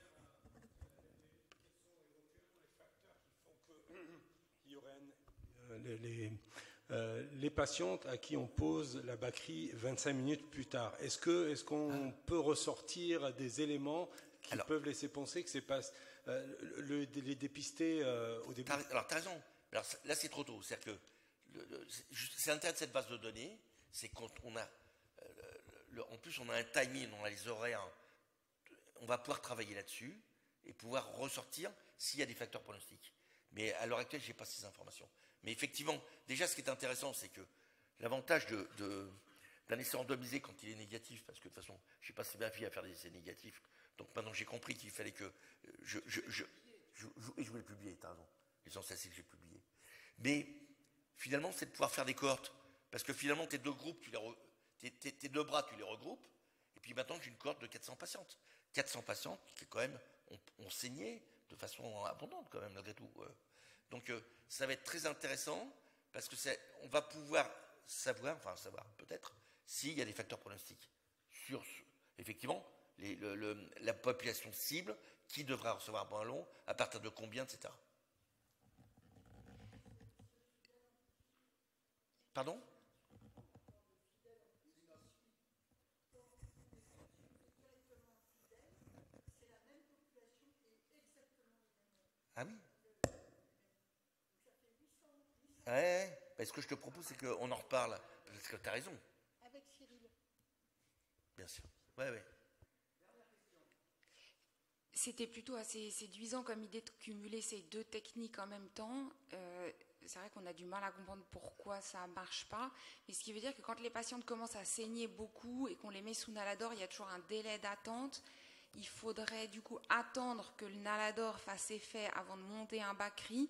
Les patientes à qui on pose la Bacri 25 minutes plus tard, est-ce qu'on peut ressortir des éléments qui peuvent laisser penser que c'est pas les dépister au début? Alors, tu as raison. Alors, là, c'est trop tôt. C'est-à-dire que c'est l'intérêt de cette base de données, c'est qu'on a, en plus, on a un timing, on a les horaires, on va pouvoir travailler là-dessus et pouvoir ressortir s'il y a des facteurs pronostiques. Mais à l'heure actuelle, je n'ai pas ces informations. Mais effectivement, déjà, ce qui est intéressant, c'est que l'avantage d'un essai randomisé quand il est négatif, parce que de toute façon, je n'ai pas si ma fille à faire des essais négatifs, donc maintenant j'ai compris qu'il fallait que je voulais publier, tu as raison, les essais que j'ai publiés. Mais finalement, c'est de pouvoir faire des cohortes, parce que finalement, tes deux groupes, tes deux bras, tu les regroupes, et puis maintenant, j'ai une cohorte de 400 patientes. 400 patientes qui, quand même, ont saigné de façon abondante, quand même, malgré tout. Donc, ça va être très intéressant, parce que on va pouvoir savoir peut-être, s'il y a des facteurs pronostiques sur, effectivement, la population cible, qui devra recevoir un point long, à partir de combien, etc. Pardon ? Ah oui. Ouais, ce que je te propose, c'est qu'on en reparle. Parce que tu as raison. Avec Cyril. Bien sûr. Ouais. C'était plutôt assez séduisant comme idée de cumuler ces deux techniques en même temps. C'est vrai qu'on a du mal à comprendre pourquoi ça ne marche pas. Mais ce qui veut dire que quand les patientes commencent à saigner beaucoup et qu'on les met sous Nalador, il y a toujours un délai d'attente. Il faudrait du coup attendre que le Nalador fasse effet avant de monter un Bacri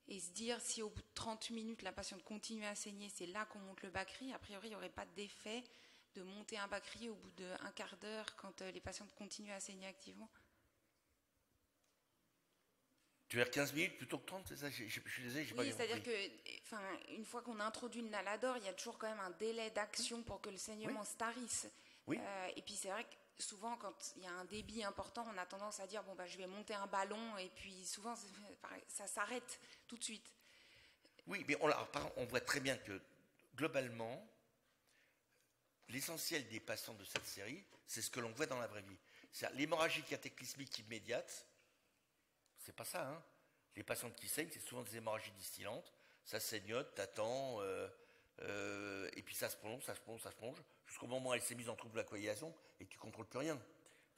et se dire si au bout de 30 minutes la patiente continue à saigner, c'est là qu'on monte le Bacri. A priori, il n'y aurait pas d'effet de monter un Bacri au bout d'un quart d'heure quand les patientes continuent à saigner activement. Tu veux dire 15 minutes plutôt que 30, c'est ça? Je suis désolé, j'ai pas bien compris. Oui, c'est-à-dire que, une fois qu'on a introduit le Nalador, il y a toujours quand même un délai d'action pour que le saignement se tarisse. Oui. Et puis c'est vrai que souvent, quand il y a un débit important, on a tendance à dire je vais monter un ballon, et puis souvent ça s'arrête tout de suite. Oui, mais on voit très bien que globalement, l'essentiel des patients de cette série, c'est ce que l'on voit dans la vraie vie. C'est-à-dire l'hémorragie cataclysmique immédiate. C'est pas ça, hein. Les patientes qui saignent, c'est souvent des hémorragies distillantes. Ça saignote, t'attends, et puis ça se prolonge, jusqu'au moment où elle s'est mise en trouble de la coagulation et que tu ne contrôles plus rien.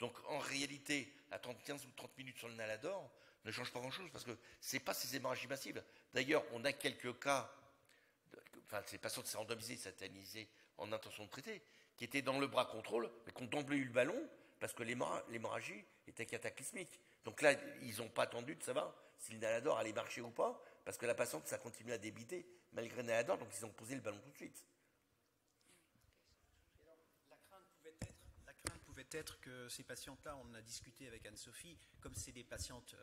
Donc en réalité, attendre 15 ou 30 minutes sur le Nalador ne change pas grand-chose, parce que ce n'est pas ces hémorragies massives. D'ailleurs, on a quelques cas, ces patients qui sont randomisés, satanisés en intention de traiter, qui étaient dans le bras contrôle, mais qui ont d'emblée eu le ballon, parce que l'hémorragie était cataclysmique. Donc là, ils n'ont pas attendu de savoir si le Nalador allait marcher ou pas, parce que la patiente, ça continue à débiter malgré le Nalador, donc ils ont posé le ballon tout de suite. La crainte pouvait être que ces patientes-là, on en a discuté avec Anne-Sophie, comme c'est des patientes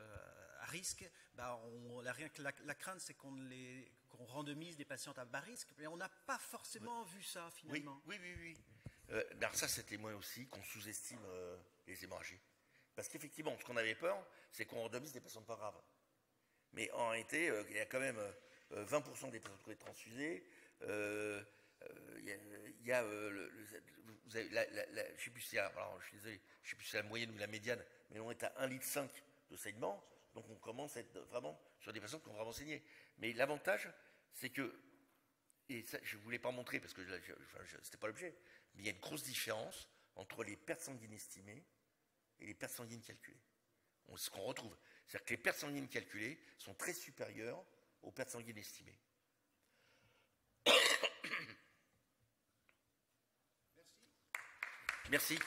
à risque, la crainte c'est qu'on randomise des patientes à bas risque, mais on n'a pas forcément vu ça finalement. Oui. Alors ça, c'est témoin aussi qu'on sous-estime les hémorragies. Parce qu'effectivement, ce qu'on avait peur, c'est qu'on randomise des patients pas graves. Mais en réalité, il y a quand même 20% des patients transfusés. Il y a, vous avez je ne sais plus si c'est la moyenne ou la médiane, mais on est à 1,5 litre de saignement. Donc on commence à être vraiment sur des patients qui ont vraiment saigné. Mais l'avantage, c'est que, et ça, je ne voulais pas montrer parce que ce n'était pas l'objet, mais il y a une grosse différence entre les pertes sanguines estimées et les pertes sanguines calculées. Ce qu'on retrouve, c'est-à-dire que les pertes sanguines calculées sont très supérieures aux pertes sanguines estimées. Merci.